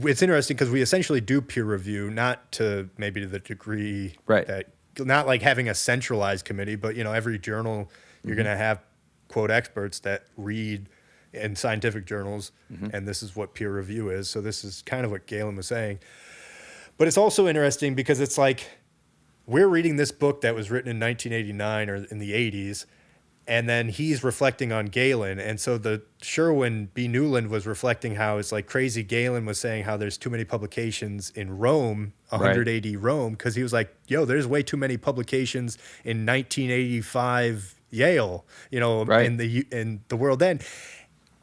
it's interesting because we essentially do peer review, not to maybe to the degree Right. that, not like having a centralized committee, but every journal you're going to have quote experts that read in scientific journals, and this is what peer review is. So this is kind of what Galen was saying. But it's also interesting because it's like we're reading this book that was written in 1989 or in the 80s, and then he's reflecting on Galen. And so the Sherwin B. Nuland was reflecting how it's like crazy. Galen was saying how there's too many publications in Rome, 100 AD Rome, because he was like, yo, there's way too many publications in 1985 Yale, in the world then.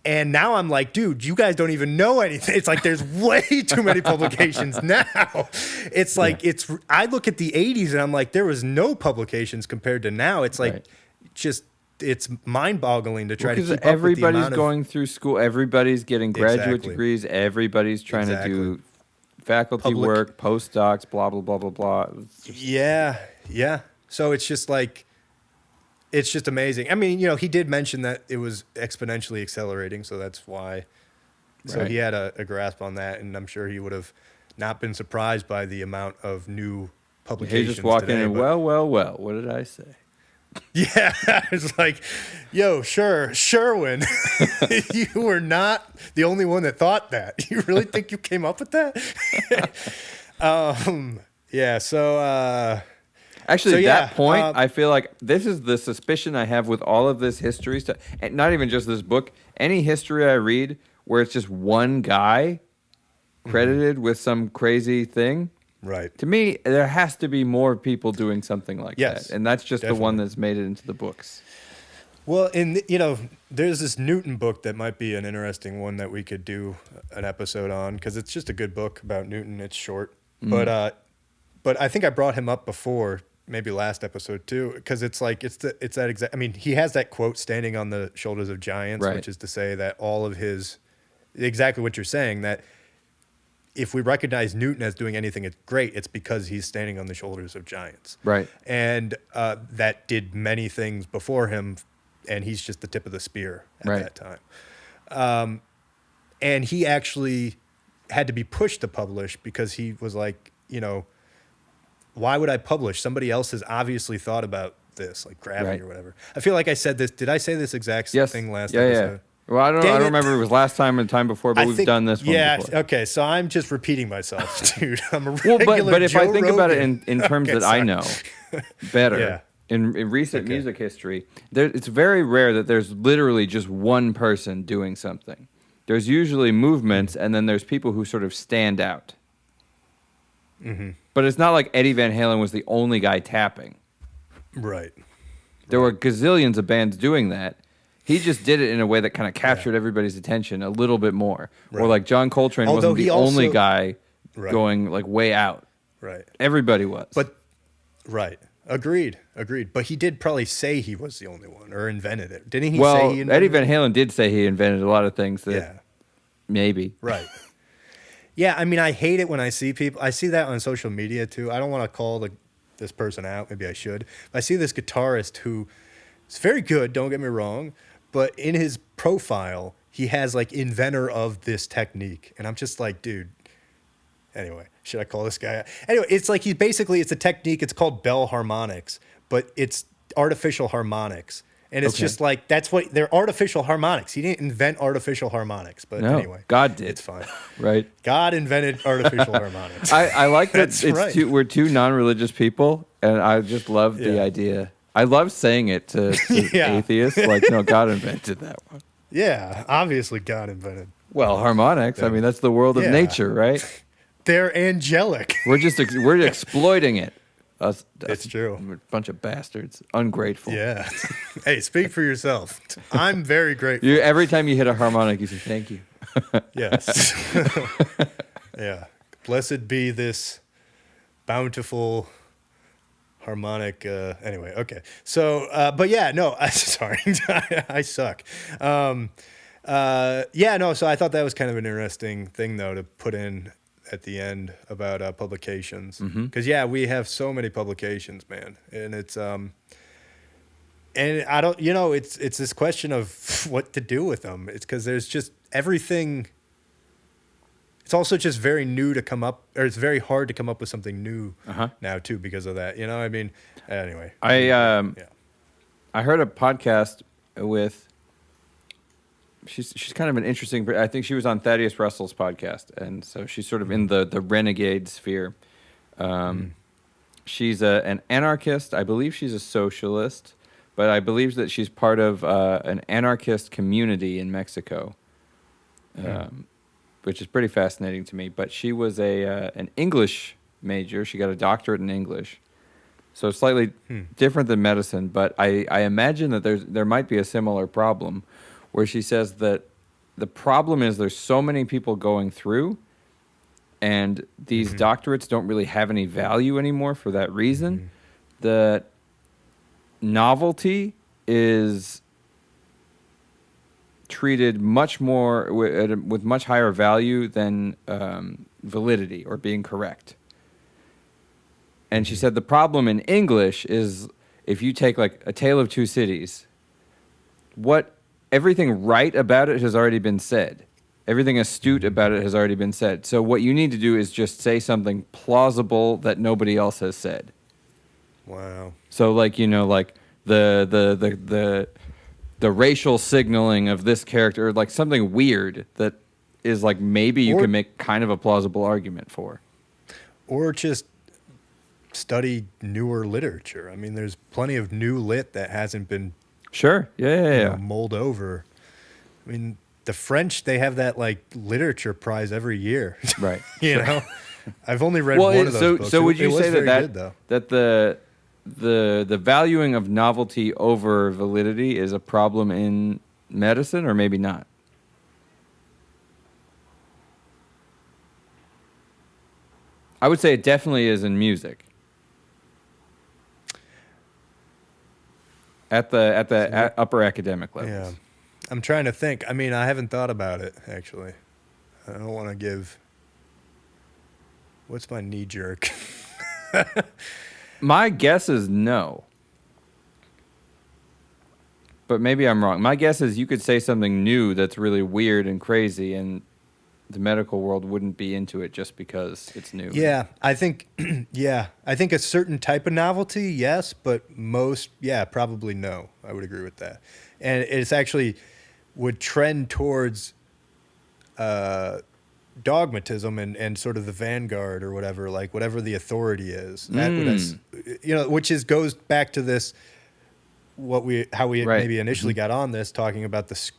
And now I'm like, dude, you guys don't even know anything. It's like there's way too many publications now. It's like I look at the 80s and I'm like, there was no publications compared to now. It's like it's mind-boggling to try to keep up with the everybody's amount of, going through school. Everybody's getting graduate Exactly. degrees. Everybody's trying to do faculty work, postdocs, blah, blah, blah, blah, blah. Yeah. So it's just like, it's just amazing. I mean, he did mention that it was exponentially accelerating, so that's why. So he had a grasp on that, and I'm sure he would have not been surprised by the amount of new publications. He just walked today, in and, well, what did I say? Yeah, it's like, yo, Sherwin, you were not the only one that thought that. You really think you came up with that? Yeah, so... Actually, that point, I feel like this is the suspicion I have with all of this history stuff. And not even just this book. Any history I read where it's just one guy credited with some crazy thing. Right. To me, there has to be more people doing something like that. And that's just the one that's made it into the books. Well, there's this Newton book that might be an interesting one that we could do an episode on because it's just a good book about Newton. It's short. But I think I brought him up before, maybe last episode too, because it's like it's that exact. I mean, he has that quote, "Standing on the shoulders of giants," which is to say that all of his, exactly what you're saying, that if we recognize Newton as doing anything great, it's because he's standing on the shoulders of giants, right? And that did many things before him, and he's just the tip of the spear at that time. And he actually had to be pushed to publish because he was like, why would I publish? Somebody else has obviously thought about this, like gravity or whatever. I feel like I said this. Did I say this exact thing last episode? Yeah. Well, I don't remember if it was last time or the time before, but we've done this one before. Okay. So I'm just repeating myself, dude. I'm a regular but if Joe I think about it Rogan. in terms that I know better, in recent music history, it's very rare that there's literally just one person doing something. There's usually movements, and then there's people who sort of stand out. Mm-hmm. But it's not like Eddie Van Halen was the only guy tapping. Right. There were gazillions of bands doing that. He just did it in a way that kind of captured everybody's attention a little bit more. Right. Or like John Coltrane wasn't the only guy going like way out. Right. Everybody was. Agreed. But he did probably say he was the only one or invented it. Didn't he say he invented Eddie Van Halen did say he invented a lot of things that maybe. Right. Yeah, I mean, I hate it when I see people. I see that on social media, too. I don't want to call this person out. Maybe I should. I see this guitarist who is very good, don't get me wrong, but in his profile, he has, like, inventor of this technique. And I'm just like, dude. Anyway, should I call this guy out? Anyway, it's like it's a technique. It's called bell harmonics, but it's artificial harmonics. And it's just like, that's what, they're artificial harmonics. He didn't invent artificial harmonics, but anyway. God did. It's fine. Right. God invented artifical harmonics. I like that That's right. we're two non-religious people, and I just love the idea. I love saying it to atheists, like, no, God invented that one. Yeah, obviously God invented. Well, harmonics, I mean, that's the world of nature, right? They're angelic. We're exploiting it. It's true. We're a bunch of bastards. Ungrateful. Yeah. Hey, speak for yourself. I'm very grateful. Every time you hit a harmonic, you say, thank you. Yes. Yeah. Blessed be this bountiful harmonic. Anyway, okay. So, but yeah, no, sorry. I suck. Yeah, no, so I thought that was kind of an interesting thing, though, to put in at the end about publications. Because, yeah, we have so many publications, man. And it's, and I don't, it's this question of what to do with them. It's because there's just everything. It's also just very new to come up, or it's very hard to come up with something new now, too, because of that. I mean, anyway. I heard a podcast with, she's kind of an interesting, I think she was on Thaddeus Russell's podcast, and so she's sort of in the renegade sphere. She's an anarchist. I believe she's a socialist, but I believe that she's part of an anarchist community in Mexico, which is pretty fascinating to me. But she was an English major. She got a doctorate in English, so slightly different than medicine. But I imagine that there might be a similar problem, where she says that the problem is there's so many people going through, and these doctorates don't really have any value anymore for that reason. That novelty is treated much more with much higher value than validity or being correct. And she said the problem in English is, if you take like A Tale of Two Cities, everything right about it has already been said. Everything astute about it has already been said. So what you need to do is just say something plausible that nobody else has said. Wow. So like, like the racial signaling of this character, like something weird that is like maybe you can make kind of a plausible argument for. Or just study newer literature. I mean, there's plenty of new lit that hasn't been mulled over. I mean, the French, they have that like literature prize every year. Right. you know, I've only read one of those books. So would you say that the valuing of novelty over validity is a problem in medicine, or maybe not? I would say it definitely is in music. At the upper academic levels. Yeah. I'm trying to think. I mean, I haven't thought about it, actually. I don't want to give... What's my knee jerk? My guess is no. But maybe I'm wrong. My guess is you could say something new that's really weird and crazy, and the medical world wouldn't be into it just because it's new. Yeah, I think a certain type of novelty, yes, but most, probably no. I would agree with that. And it's actually would trend towards dogmatism and sort of the vanguard or whatever, like whatever the authority is. Which goes back to this how we maybe initially got on this, talking about the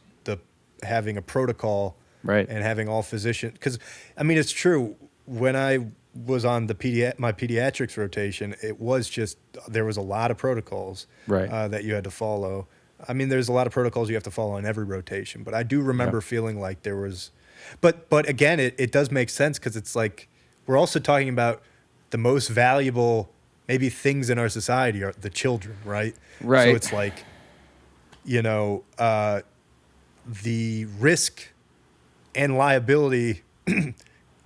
having a protocol. Right. And having all physicians, because I mean, it's true. When I was on my pediatrics rotation, it was just, there was a lot of protocols that you had to follow. I mean, there's a lot of protocols you have to follow on every rotation, but I do remember feeling like there was, but again, it does make sense, because it's like, we're also talking about the most valuable maybe things in our society are the children, right? Right. So it's like, the risk and liability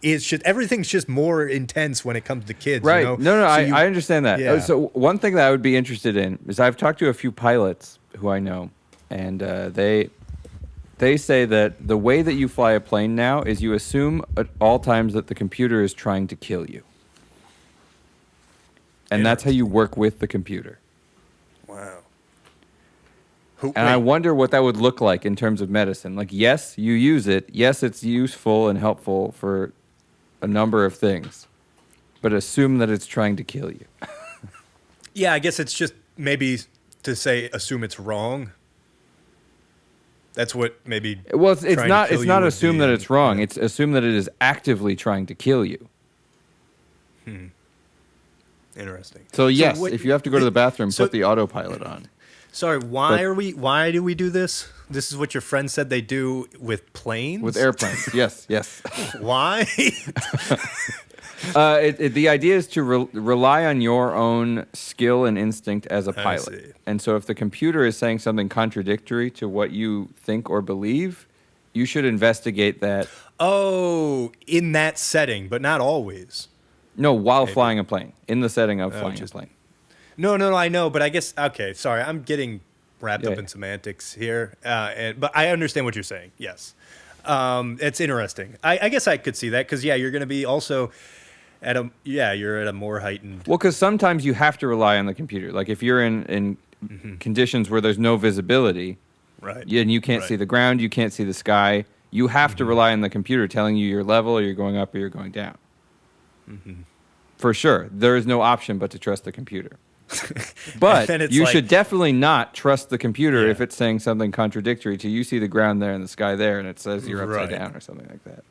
everything's just more intense when it comes to kids. Right. No, I understand that. Yeah. So one thing that I would be interested in is, I've talked to a few pilots who I know, and they say that the way that you fly a plane now is you assume at all times that the computer is trying to kill you. And that's how you work with the computer. Wow. And I wonder what that would look like in terms of medicine. Like, yes, you use it. Yes, it's useful and helpful for a number of things. But assume that it's trying to kill you. Yeah, I guess it's just maybe to say assume it's wrong. That's what maybe. Well, it's not. It's not assume that it's wrong. Yeah. It's assume that it is actively trying to kill you. Interesting. So yes, if you have to go to the bathroom, put the autopilot on. Sorry, why do we do this? This is what your friend said they do with planes? With airplanes. Yes. Why? The idea is to rely on your own skill and instinct as a pilot. And so if the computer is saying something contradictory to what you think or believe, you should investigate that. Oh, in that setting, but not always. No, while flying a plane. In the setting of flying a plane. No, I know, but I guess, okay, sorry, I'm getting wrapped up in semantics here, but I understand what you're saying, yes. It's interesting. I guess I could see that, because, you're going to be also you're at a more heightened... Well, because sometimes you have to rely on the computer. Like, if you're in conditions where there's no visibility, right, and you can't see the ground, you can't see the sky, you have to rely on the computer telling you your level, or you're going up, or you're going down. For sure. There is no option but to trust the computer. But you should definitely not trust the computer if it's saying something contradictory to you see the ground there and the sky there and it says you're upside down or something like that.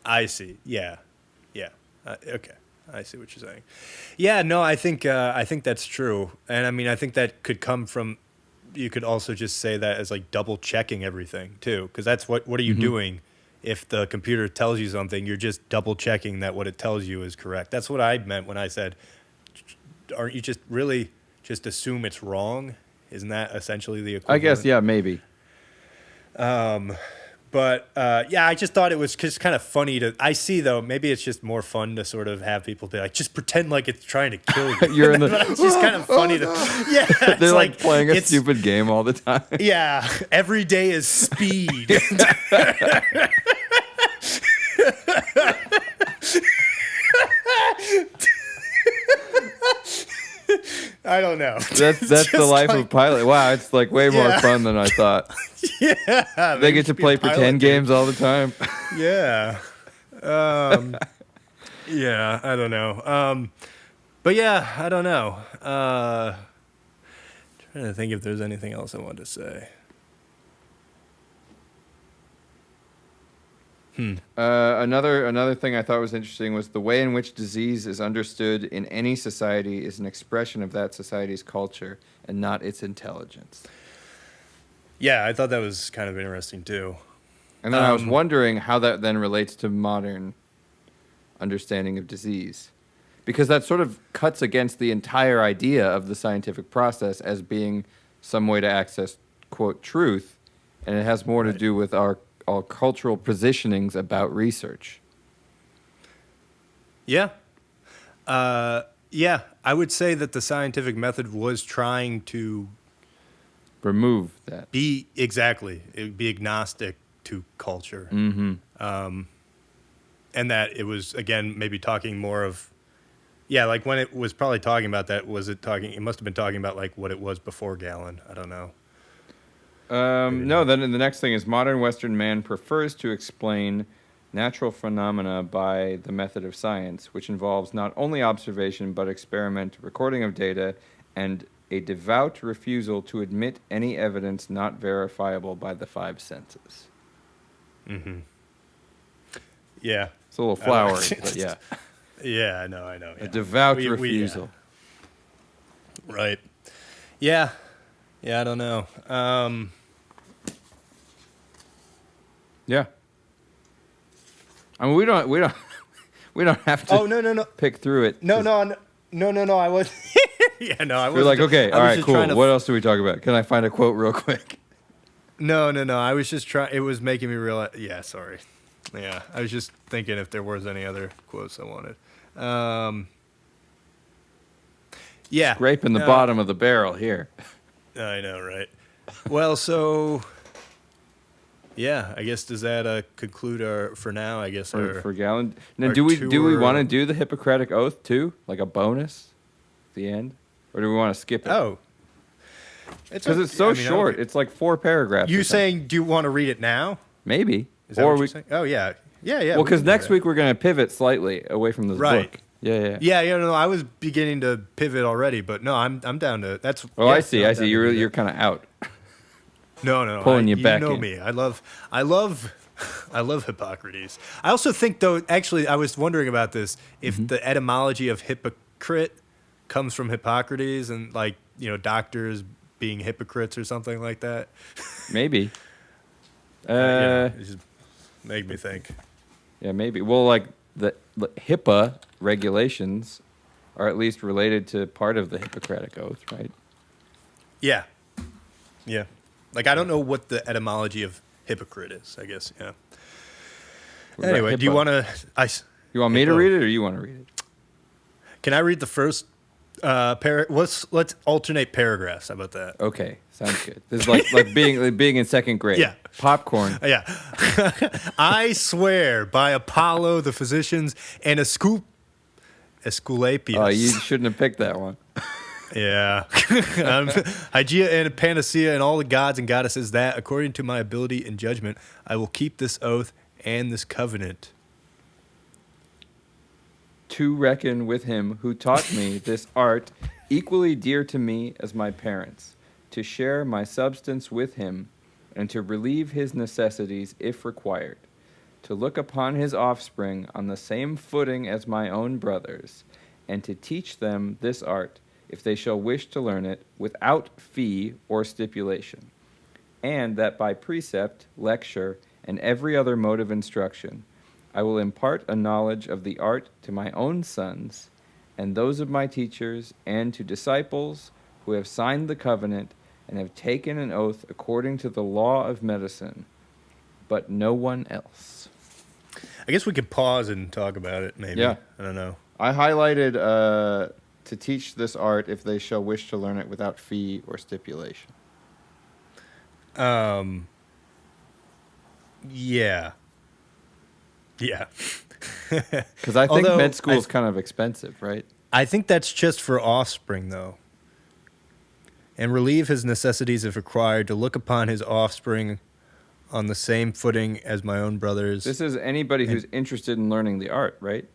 I see. Yeah. Okay. I see what you're saying. Yeah, no, I think that's true. And I mean, I think that could come from, you could also just say that as like double checking everything too. Because that's what are you doing? If the computer tells you something, you're just double checking that what it tells you is correct. That's what I meant when I said, aren't you just really just assume it's wrong? Isn't that essentially the equivalent? I guess, yeah, maybe. But I just thought it was just kind of funny to. I see though. Maybe it's just more fun to sort of have people be like, just pretend like it's trying to kill you. You're in the. It's just kind of funny to. Yeah, they're like playing a stupid game all the time. Yeah, every day is speed. I don't know. That's the life of pilot. Wow, it's like way more fun than I thought. They get to play pretend games all the time. Yeah. I don't know. But yeah, I don't know. Trying to think if there's anything else I wanted to say. Another thing I thought was interesting was the way in which disease is understood in any society is an expression of that society's culture and not its intelligence. Yeah, I thought that was kind of interesting too. And then I was wondering how that then relates to modern understanding of disease. Because that sort of cuts against the entire idea of the scientific process as being some way to access, quote, truth, and it has more to do with our cultural positionings about research. Yeah. I would say that the scientific method was trying to remove that. Be agnostic to culture. And that it was, again, maybe talking more of, like when it was probably talking about that, it must have been talking about like what it was before Galen. I don't know. No, then the next thing is modern Western man prefers to explain natural phenomena by the method of science, which involves not only observation but experiment, recording of data, and a devout refusal to admit any evidence not verifiable by the five senses. Yeah. It's a little flowery, but yeah. Yeah, I know. Yeah. A devout refusal. Right. Yeah. Yeah, I don't know. Yeah. I mean, we don't have to. Oh no. Pick through it. No. I was. Yeah, no, I was. We're like, okay, all right, cool. What else do we talk about? Can I find a quote real quick? No. I was just trying. It was making me realize. Yeah, sorry. Yeah, I was just thinking if there was any other quotes I wanted. Yeah. Scraping the bottom of the barrel here. I know, right? Well, so. Yeah, I guess does that conclude our for now? I guess for Galen. Now, do we want to do the Hippocratic Oath too, like a bonus, at the end, or do we want to skip it? Oh, Because it's so short. Okay. It's like 4 paragraphs. You saying, do you want to read it now? Maybe. Is that what you're saying? Oh, yeah. Yeah. Well, because next week we're going to pivot slightly away from this book. Yeah. No, I was beginning to pivot already, but no, I'm down to that's. Oh, I see. You're kind of out. No. Pulling you back. You know in. me. I love Hippocrates. I also think, though, actually, I was wondering about this. If the etymology of hypocrite comes from Hippocrates, and doctors being hypocrites or something like that. Maybe. It just made me think. Yeah, maybe. Well, like the HIPAA regulations are at least related to part of the Hippocratic Oath, right? Yeah. Like, I don't know what the etymology of hypocrite is, I guess. Yeah. Anyway, do you want to... You want me to read it, or you want to read it? Can I read the first let's alternate paragraphs. How about that? Okay, sounds good. This is like being in second grade. Yeah. Popcorn. Yeah. I swear by Apollo, the physicians, and Asclepius. Oh, you shouldn't have picked that one. Yeah. Hygeia and Panacea and all the gods and goddesses that, according to my ability and judgment, I will keep this oath and this covenant. To reckon with him who taught me this art, equally dear to me as my parents, to share my substance with him, and to relieve his necessities if required, to look upon his offspring on the same footing as my own brothers, and to teach them this art, if they shall wish to learn it, without fee or stipulation, and that by precept, lecture, and every other mode of instruction, I will impart a knowledge of the art to my own sons, and those of my teachers, and to disciples who have signed the covenant and have taken an oath according to the law of medicine, but no one else. I guess we could pause and talk about it, maybe. Yeah. I don't know. I highlighted to teach this art if they shall wish to learn it without fee or stipulation. Yeah. Because I think med school is kind of expensive, right? I think that's just for offspring, though. And relieve his necessities if required, to look upon his offspring on the same footing as my own brothers. This is anybody who's interested in learning the art, right?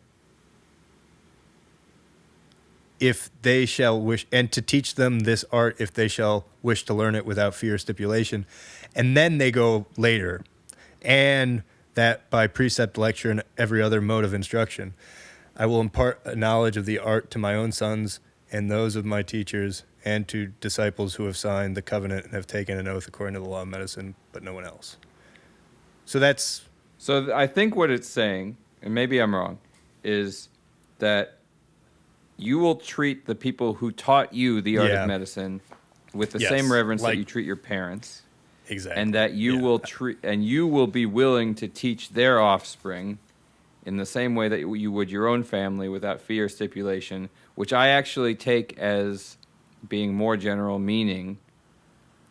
If they shall wish, and to teach them this art if they shall wish to learn it without fear or stipulation. And then they go later. And that by precept, lecture, and every other mode of instruction, I will impart a knowledge of the art to my own sons and those of my teachers, and to disciples who have signed the covenant and have taken an oath according to the law of medicine, but no one else. So I think what it's saying, and maybe I'm wrong, is that you will treat the people who taught you the art of medicine with the same reverence that you treat your parents. Exactly. And that you will you will be willing to teach their offspring in the same way that you would your own family without fee or stipulation, which I actually take as being more general, meaning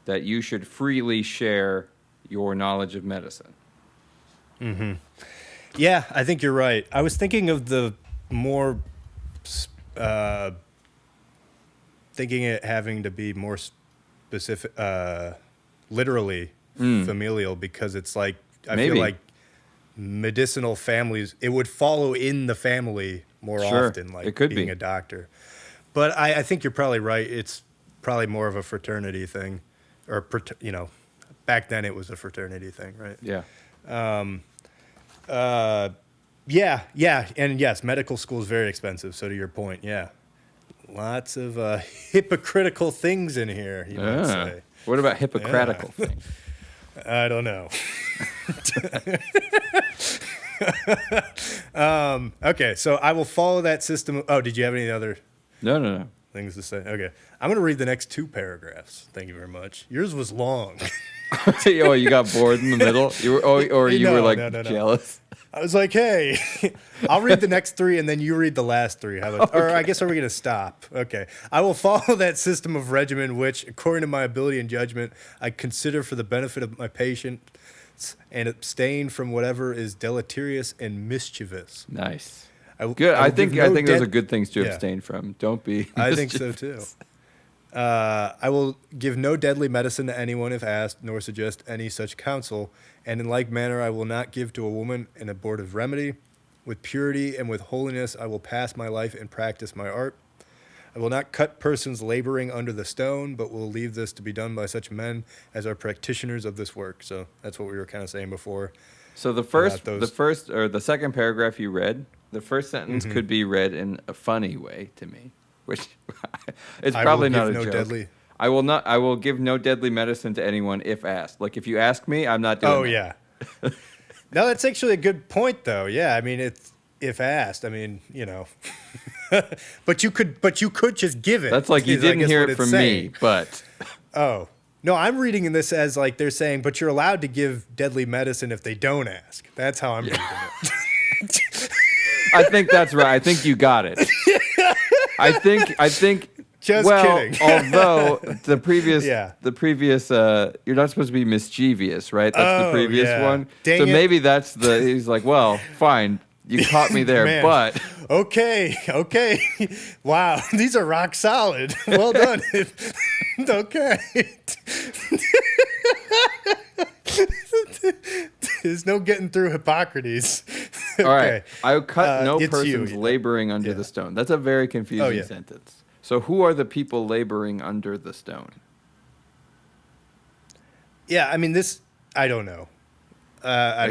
that you should freely share your knowledge of medicine. Mm-hmm. Yeah, I think you're right. I was thinking of the more, thinking it having to be more specific, literally familial, because it's like, I feel like medicinal families, it would follow in the family more often, like it could being be a doctor. But I think you're probably right. It's probably more of a fraternity thing, or, back then it was a fraternity thing, right? Yeah. Yeah. And yes, medical school is very expensive. So to your point, lots of hypocritical things in here, you might say. What about hypocritical things? I don't know. Okay, so I will follow that system. Oh, did you have any other No. things to say? Okay. I'm going to read the next 2 paragraphs. Thank you very much. Yours was long. Oh, you got bored in the middle? You were, No. Jealous? I was like, hey, I'll read the next 3 and then you read the last 3. How about, Or I guess, are we going to stop? Okay. I will follow that system of regimen which, according to my ability and judgment, I consider for the benefit of my patients, and abstain from whatever is deleterious and mischievous. Nice. Good. I think those are good things to abstain from. Don't be. I think so too. I will give no deadly medicine to anyone if asked, nor suggest any such counsel. And in like manner, I will not give to a woman an abortive remedy. With purity and with holiness, I will pass my life and practice my art. I will not cut persons laboring under the stone, but will leave this to be done by such men as are practitioners of this work. So that's what we were kind of saying before. So the second paragraph you read, the first sentence could be read in a funny way to me, which it's probably not a joke. Deadly. I will give no deadly medicine to anyone if asked. Like if you ask me, I'm not doing it. Yeah. No, that's actually a good point though. Yeah, I mean it's if asked. I mean, but you could just give it. That's like you didn't hear it from me, but oh. No, I'm reading this as like they're saying, but you're allowed to give deadly medicine if they don't ask. That's how I'm reading it. I think that's right. I think you got it. I think. Just kidding. Although the previous, you're not supposed to be mischievous, right? That's the previous one. Dang so it. maybe that's he's like, well, fine, you caught me there, Man. but. Okay. Wow, these are rock solid. Well done. Okay. There's no getting through Hippocrates. Okay. All right. I cut no persons laboring under the stone. That's a very confusing sentence. So who are the people laboring under the stone? Yeah, I mean, I don't know.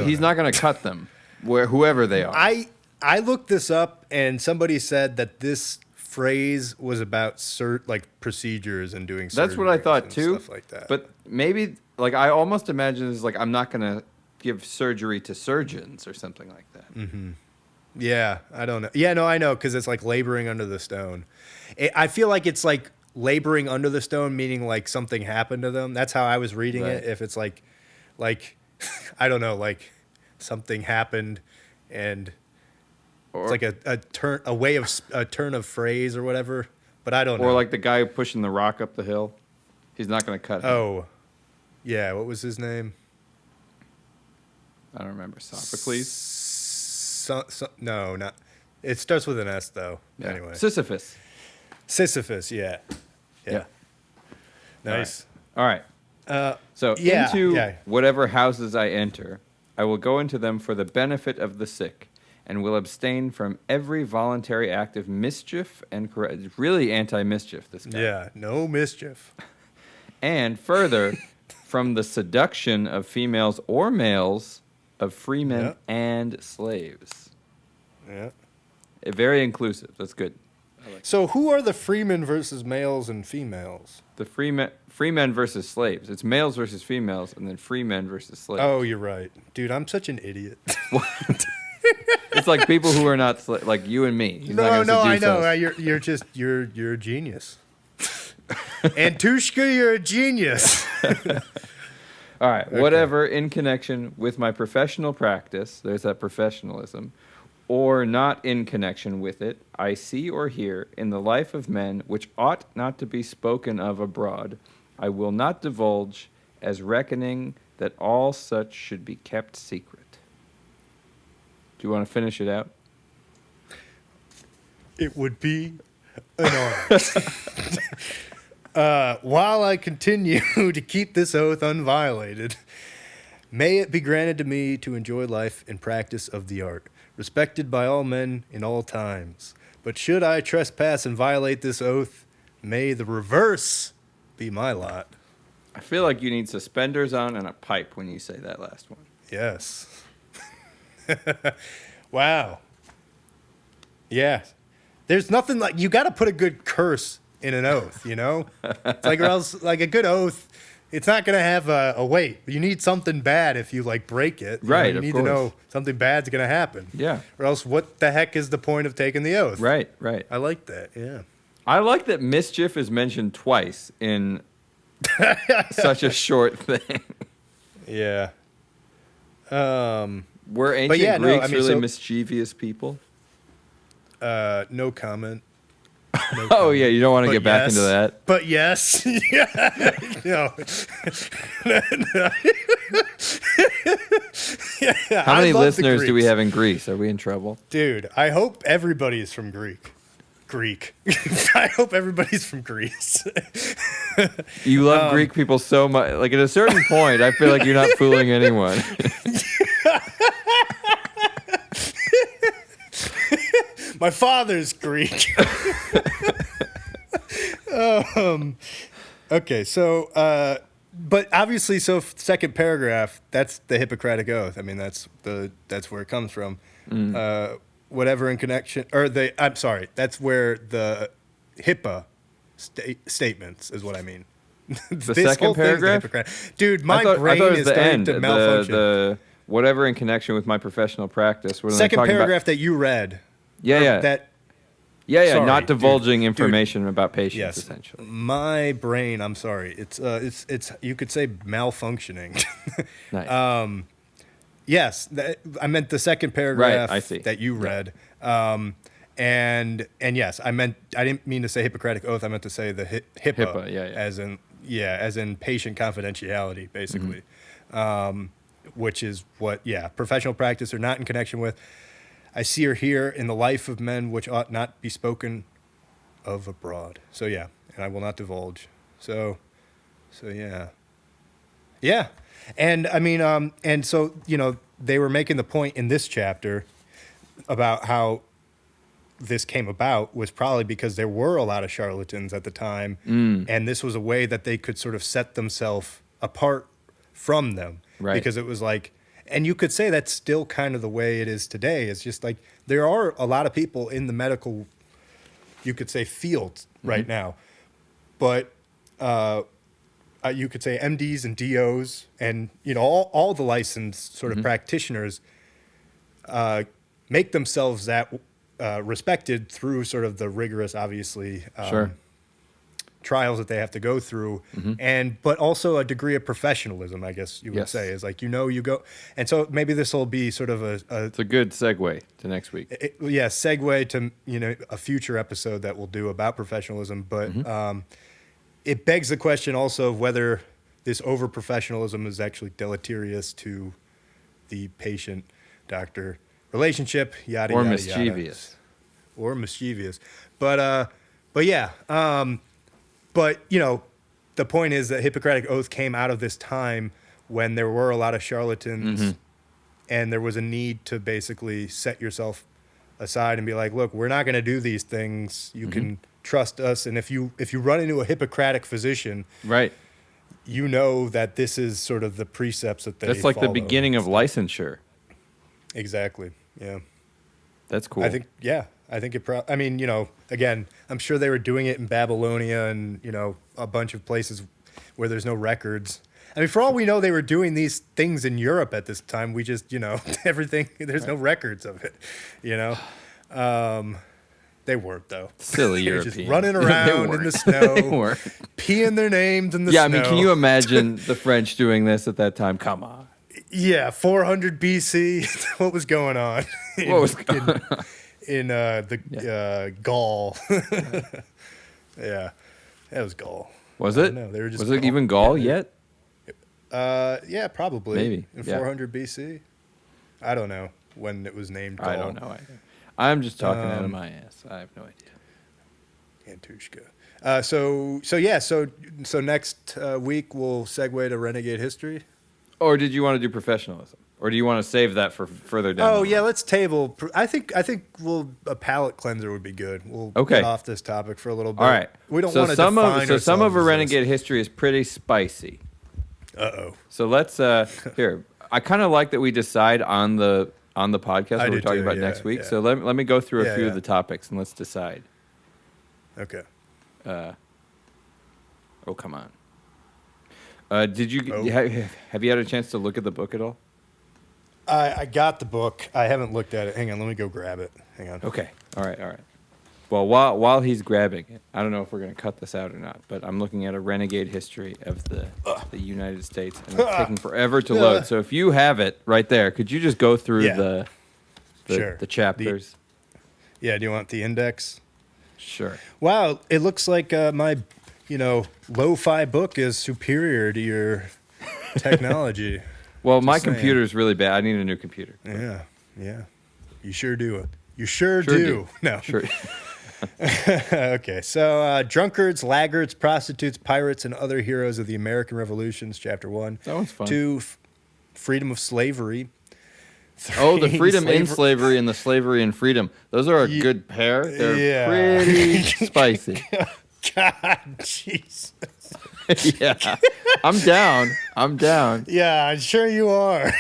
He's not going to cut them, whoever they are. I looked this up, and somebody said that this phrase was about procedures and doing surgery. That's what I thought too. Stuff like that. But maybe, I almost imagine it's like I'm not going to give surgery to surgeons or something like that. Mm-hmm. Yeah, I don't know. Yeah, no, I know, because it's like laboring under the stone. I feel like it's like laboring under the stone, meaning like something happened to them. That's how I was reading it. If it's like, I don't know, like something happened, and it's like a turn of phrase or whatever. But I don't know. Or like the guy pushing the rock up the hill. He's not going to cut him. Oh, yeah. What was his name? I don't remember. Sophocles? No, not. It starts with an S though. Yeah. Anyway. Sisyphus, yeah. Nice. All right. Into whatever houses I enter, I will go into them for the benefit of the sick, and will abstain from every voluntary act of mischief and really anti-mischief, this guy. Yeah, no mischief. And further, from the seduction of females or males, of freemen and slaves. Yeah. Very inclusive. That's good. So who are the freemen versus males and females? The freemen versus slaves. It's males versus females, and then freemen versus slaves. Oh, you're right. Dude, I'm such an idiot. What? It's like people who are not like you and me. No, I know. You're a genius. Antushka, you're a genius. All right. Okay. Whatever in connection with my professional practice, there's that professionalism, or not in connection with it, I see or hear in the life of men which ought not to be spoken of abroad, I will not divulge, as reckoning that all such should be kept secret. Do you want to finish it out? It would be an honor. While I continue to keep this oath unviolated, may it be granted to me to enjoy life and practice of the art, respected by all men in all times. But should I trespass and violate this oath, may the reverse be my lot. I feel like you need suspenders on and a pipe when you say that last one. Yes. Wow. Yeah. There's nothing like, you got to put a good curse in an oath, you know? It's like, or else, like a good oath, it's not going to have a weight. You need something bad if you like break it. Right. You need to know something bad's going to happen. Yeah. Or else what the heck is the point of taking the oath? Right. I like that. Yeah. I like that mischief is mentioned twice in such a short thing. Yeah. Were ancient Greeks really mischievous people? No comment. Oh, yeah, you don't want to get back into that. But yes. Yeah. Yeah, how many listeners do we have in Greece? Are we in trouble? Dude, I hope everybody is from Greece. Greek. I hope everybody's from Greece. You love Greek people so much. Like, at a certain point, I feel like you're not fooling anyone. My father's Greek. Okay, so, but obviously, so second paragraph, that's the Hippocratic Oath. I mean, that's where it comes from. Whatever in connection, or I'm sorry, that's where the HIPAA statements is what I mean. The second paragraph? Dude, my I thought brain it was is the starting end. to malfunction. The whatever in connection with my professional practice. When Second paragraph that you read. Yeah. Sorry, not divulging dude. information about patients, Yes. essentially. My brain, I'm sorry. It's you could say malfunctioning. Nice. Yes, I meant the second paragraph Right, I see. that you read. And yes, I didn't mean to say Hippocratic Oath. I meant to say the HIPAA, as in patient confidentiality, basically, which is what professional practice or not in connection with. I see or hear in the life of men which ought not be spoken of abroad. So and I will not divulge. So yeah. And I mean, and so, they were making the point in this chapter about how this came about was probably because there were a lot of charlatans at the time. And this was a way that they could sort of set themselves apart from them. Right. Because it was like, and you could say that's still kind of the way it is today. It's just like there are a lot of people in the medical, you could say, field right now. But you could say MDs and DOs and, all the licensed sort of practitioners make themselves that respected through sort of the rigorous, obviously, trials that they have to go through, but also a degree of professionalism, I guess you would say, is like, you go. And so maybe this will be sort of it's a good segue to next week. Segue to, a future episode that we'll do about professionalism. But it begs the question also of whether this over-professionalism is actually deleterious to the patient-doctor relationship, yada, or yada, mischievous. Yada. Or mischievous. But yeah. But, the point is that Hippocratic Oath came out of this time when there were a lot of charlatans and there was a need to basically set yourself aside and be like, look, we're not going to do these things. You can trust us. And if you run into a Hippocratic physician, right, that this is sort of the precepts that they That's like follow. the beginning of licensure. Exactly. Yeah. That's cool. I think it I mean, again, I'm sure they were doing it in Babylonia and, a bunch of places where there's no records. I mean, for all we know, they were doing these things in Europe at this time. We just, everything, there's no records of it, They weren't, though. Silly They were Europeans. just running around in the snow, peeing their names in the snow. Yeah, I mean, can you imagine the French doing this at that time? Come on. Yeah, 400 BC. What was going on? What was going on? In Gaul. Yeah, that was Gaul. Was it? No, they were just was it even Gaul yet? Yeah, probably. Maybe. In 400 BC. I don't know when it was named Gaul. I don't know either. I'm just talking out of my ass. I have no idea. Antushka. So next week we'll segue to Renegade History. Or did you want to do professionalism? Or do you want to save that for further down? Oh, yeah, let's table. I think a palate cleanser would be good. We'll get off this topic for a little bit. All right. We don't want to define ourselves. Some of a Renegade history is pretty spicy. Uh-oh. So let's here. I kind of like that we decide on the podcast what we're talking about next week. Yeah. So let me go through a few of the topics and let's decide. Okay. Oh, come on. Did you have you had a chance to look at the book at all? I got the book. I haven't looked at it. Hang on, let me go grab it. Hang on. Okay. All right. Well, while he's grabbing it, I don't know if we're going to cut this out or not, but I'm looking at a renegade history of the United States, and it's taking forever to load. So if you have it right there, could you just go through the chapters? Do you want the index? Sure. Wow, it looks like my lo-fi book is superior to your technology. Well, my computer's really bad. I need a new computer. Yeah. You sure do. You sure do. No. Sure. Okay, so drunkards, laggards, prostitutes, pirates, and other heroes of the American Revolutions, Chapter 1. That one's fun. 2, freedom of slavery. Oh, the 3, freedom in slavery and the slavery in freedom. Those are a good pair. They're pretty spicy. God, Jesus. Yeah. I'm down. Yeah, I'm sure you are.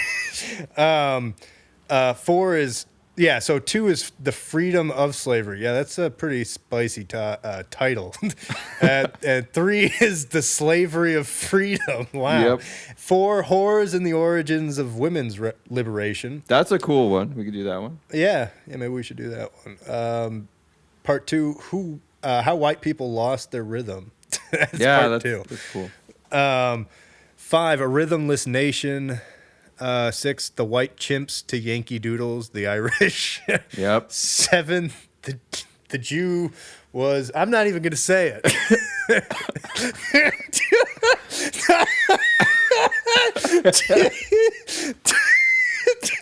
4 is, so 2 is the freedom of slavery. Yeah, that's a pretty spicy title. And 3 is the slavery of freedom. Wow. Yep. 4, horrors and the origins of women's liberation. That's a cool one. We could do that one. Yeah, maybe we should do that one. Part 2, how white people lost their rhythm. That's part 2. That's cool. 5, a rhythmless nation. 6, the white chimps to Yankee Doodles, the Irish. Yep. 7, the Jew was. I'm not even going to say it.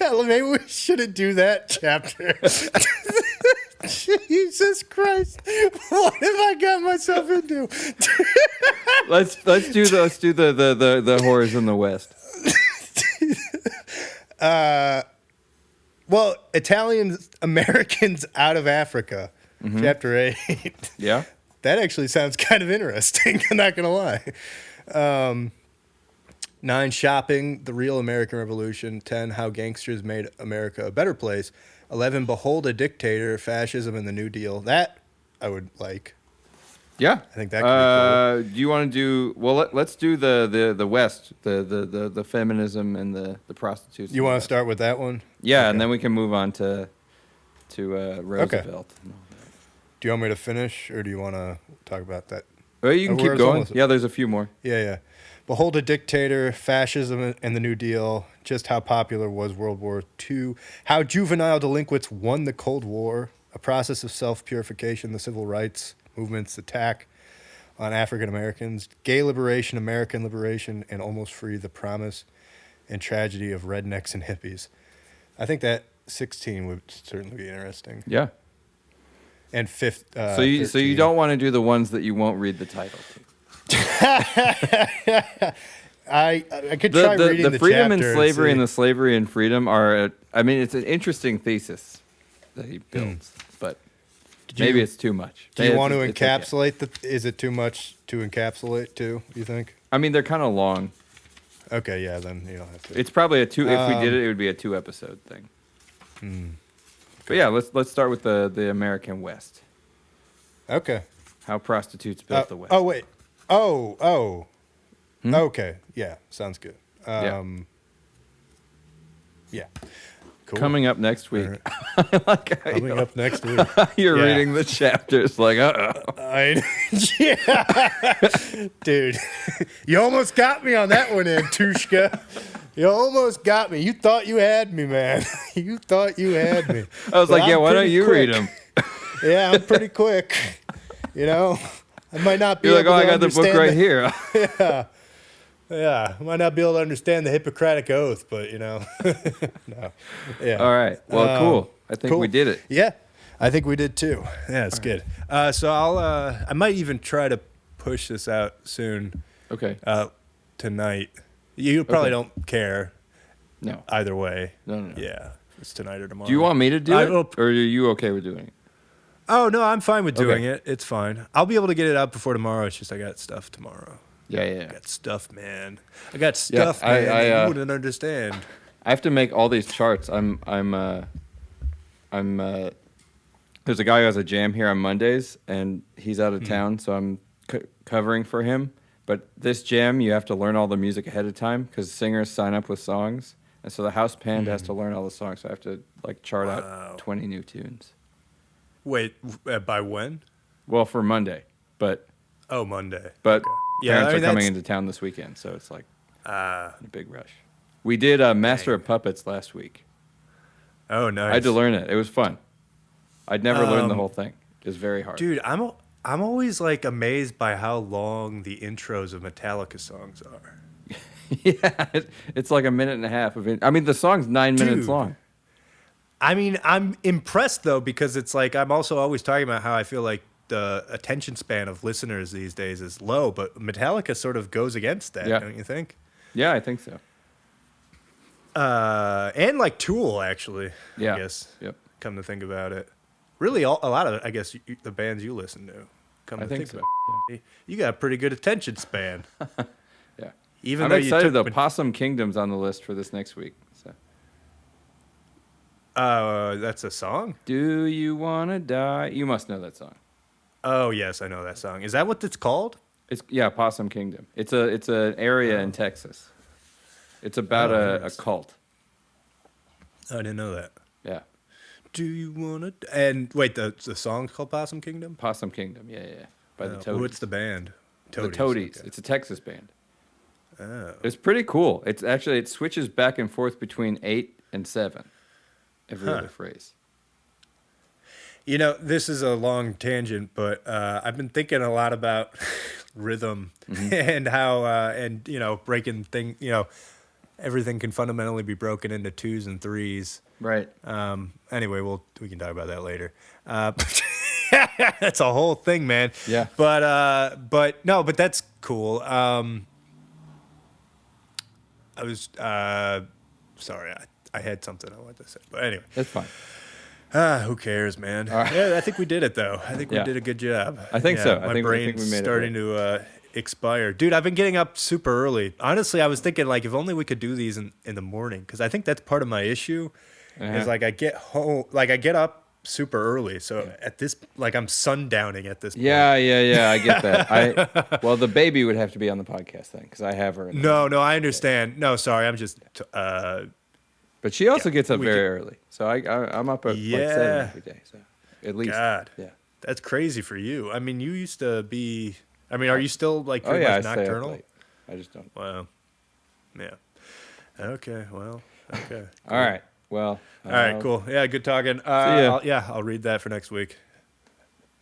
Maybe we shouldn't do that chapter. Jesus Christ! What have I got myself into? let's do the horrors in the West. Well, Italian Americans out of Africa, Chapter 8. Yeah. That actually sounds kind of interesting. I'm not gonna lie. 9, shopping, the real American Revolution. 10, how gangsters made America a better place. 11, behold a dictator, fascism and the New Deal. That I would like. Yeah, I think that could be cool. Do you want to do? Well, let's do the West, the feminism and the prostitutes. You want to start with that one? Yeah, Okay. and then we can move on to Roosevelt. Okay. Do you want me to finish, or do you want to talk about that? Oh, you can keep going. Yeah, there's a few more. Yeah. Behold a dictator, fascism and the New Deal. Just how popular was World War II. How juvenile delinquents won the Cold War. A process of self-purification, the civil rights movement's attack on African Americans. Gay liberation, American liberation, and almost free, the promise and tragedy of rednecks and hippies. I think that 16 would certainly be interesting. Yeah. And fifth. So you don't want to do the ones that you won't read the title to. I could try reading the freedom and chapter slavery and the slavery and freedom are. It's an interesting thesis that he builds, but maybe it's too much. Do you want to encapsulate Is it too much to encapsulate too? You think? I mean, they're kind of long. Okay, yeah, then you don't have to. It's probably a 2. If we did it, it would be a 2-episode thing. But yeah, let's start with the American West. Okay. How prostitutes built the West. Oh wait. Oh. Okay. Yeah, sounds good. Yeah. Cool. Coming up next week. Right. Coming up next week. You're reading the chapters like, yeah. Dude, you almost got me on that one, Antushka. You almost got me. You thought you had me, man. You thought you had me. I was like, why don't you read them? Yeah, I'm pretty quick. I might not be You're able like, to I got the book right here. Yeah, I might not be able to understand the Hippocratic Oath, but no. Yeah. All right. Well, cool. I think we did it. Yeah, I think we did too. Yeah, it's good. So I might even try to push this out soon. Okay. Tonight. You probably don't care. No. Either way. No. Yeah, it's tonight or tomorrow. Do you want me to do it, or are you okay with doing it? Oh no, I'm fine with doing it. It's fine. I'll be able to get it out before tomorrow. It's just I got stuff tomorrow. Yeah. I got stuff, man. I got stuff, man. You wouldn't understand. I have to make all these charts. There's a guy who has a jam here on Mondays, and he's out of town, so I'm covering for him. But this jam, you have to learn all the music ahead of time because singers sign up with songs, and so the house band has to learn all the songs. So I have to chart out 20 new tunes. Wait, by when? Well, for Monday, but Monday. But okay. parents are coming into town this weekend, so it's like a big rush. We did Master of Puppets last week. Oh, nice. I had to learn it. It was fun. I'd never learned the whole thing. It was very hard. Dude, I'm always amazed by how long the intros of Metallica songs are. Yeah, it's like a minute and a half of it. I mean, the song's 9 minutes long. I mean, I'm impressed though, because it's like I'm also always talking about how I feel like the attention span of listeners these days is low, but Metallica sort of goes against that, don't you think? Yeah, I think so. And like Tool, actually. Yeah. I guess. Yep. Come to think about it, really, a lot of I guess the bands you listen to. Come I to think think so. about it, you got a pretty good attention span. Yeah. Even I'm though excited though. you took, Possum Kingdom's on the list for this next week. So. that's a song. Do you wanna die? You must know that song. Oh yes, I know that song. Is that what it's called? It's Possum Kingdom. It's an area in Texas. It's about a cult. I didn't know that. Yeah. Do you wanna? And wait, the song's called Possum Kingdom. Possum Kingdom. Yeah. By the Toadies. What's the band? The Toadies. Okay. It's a Texas band. Oh. It's pretty cool. It switches back and forth between 8 and 7. Every other phrase. You know, this is a long tangent, but I've been thinking a lot about rhythm and how, and you know, everything can fundamentally be broken into 2s and 3s. Right. Anyway, we can talk about that later. That's a whole thing, man. Yeah. But that's cool. I was sorry, I had something I wanted to say, but anyway, That's fine. who cares, man? Right. Yeah, I think we did it though. I think we Yeah. did a good job. I think so. My I think brain's we made it starting to expire, dude. I've been getting up super early. Honestly, I was thinking like if only we could do these in the morning, because I think that's part of my issue. Is like I get home, like I get up super early, so at this, like I'm sundowning at this point. Yeah. I get that. Well, the baby would have to be on the podcast then, because I have her. No, I understand. No, sorry, I'm just. But she also gets up we very early, so I'm up at like 7 every day. So at least. God, Yeah. that's crazy for you. I mean, you used to be. I mean, are you still like Oh pretty yeah, I much stay up nocturnal? late. I just don't. Wow. Yeah. Okay. Well. Okay. All right. Well. All right. Cool. Yeah. Good talking. ya. I'll read that for next week.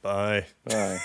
Bye. Bye.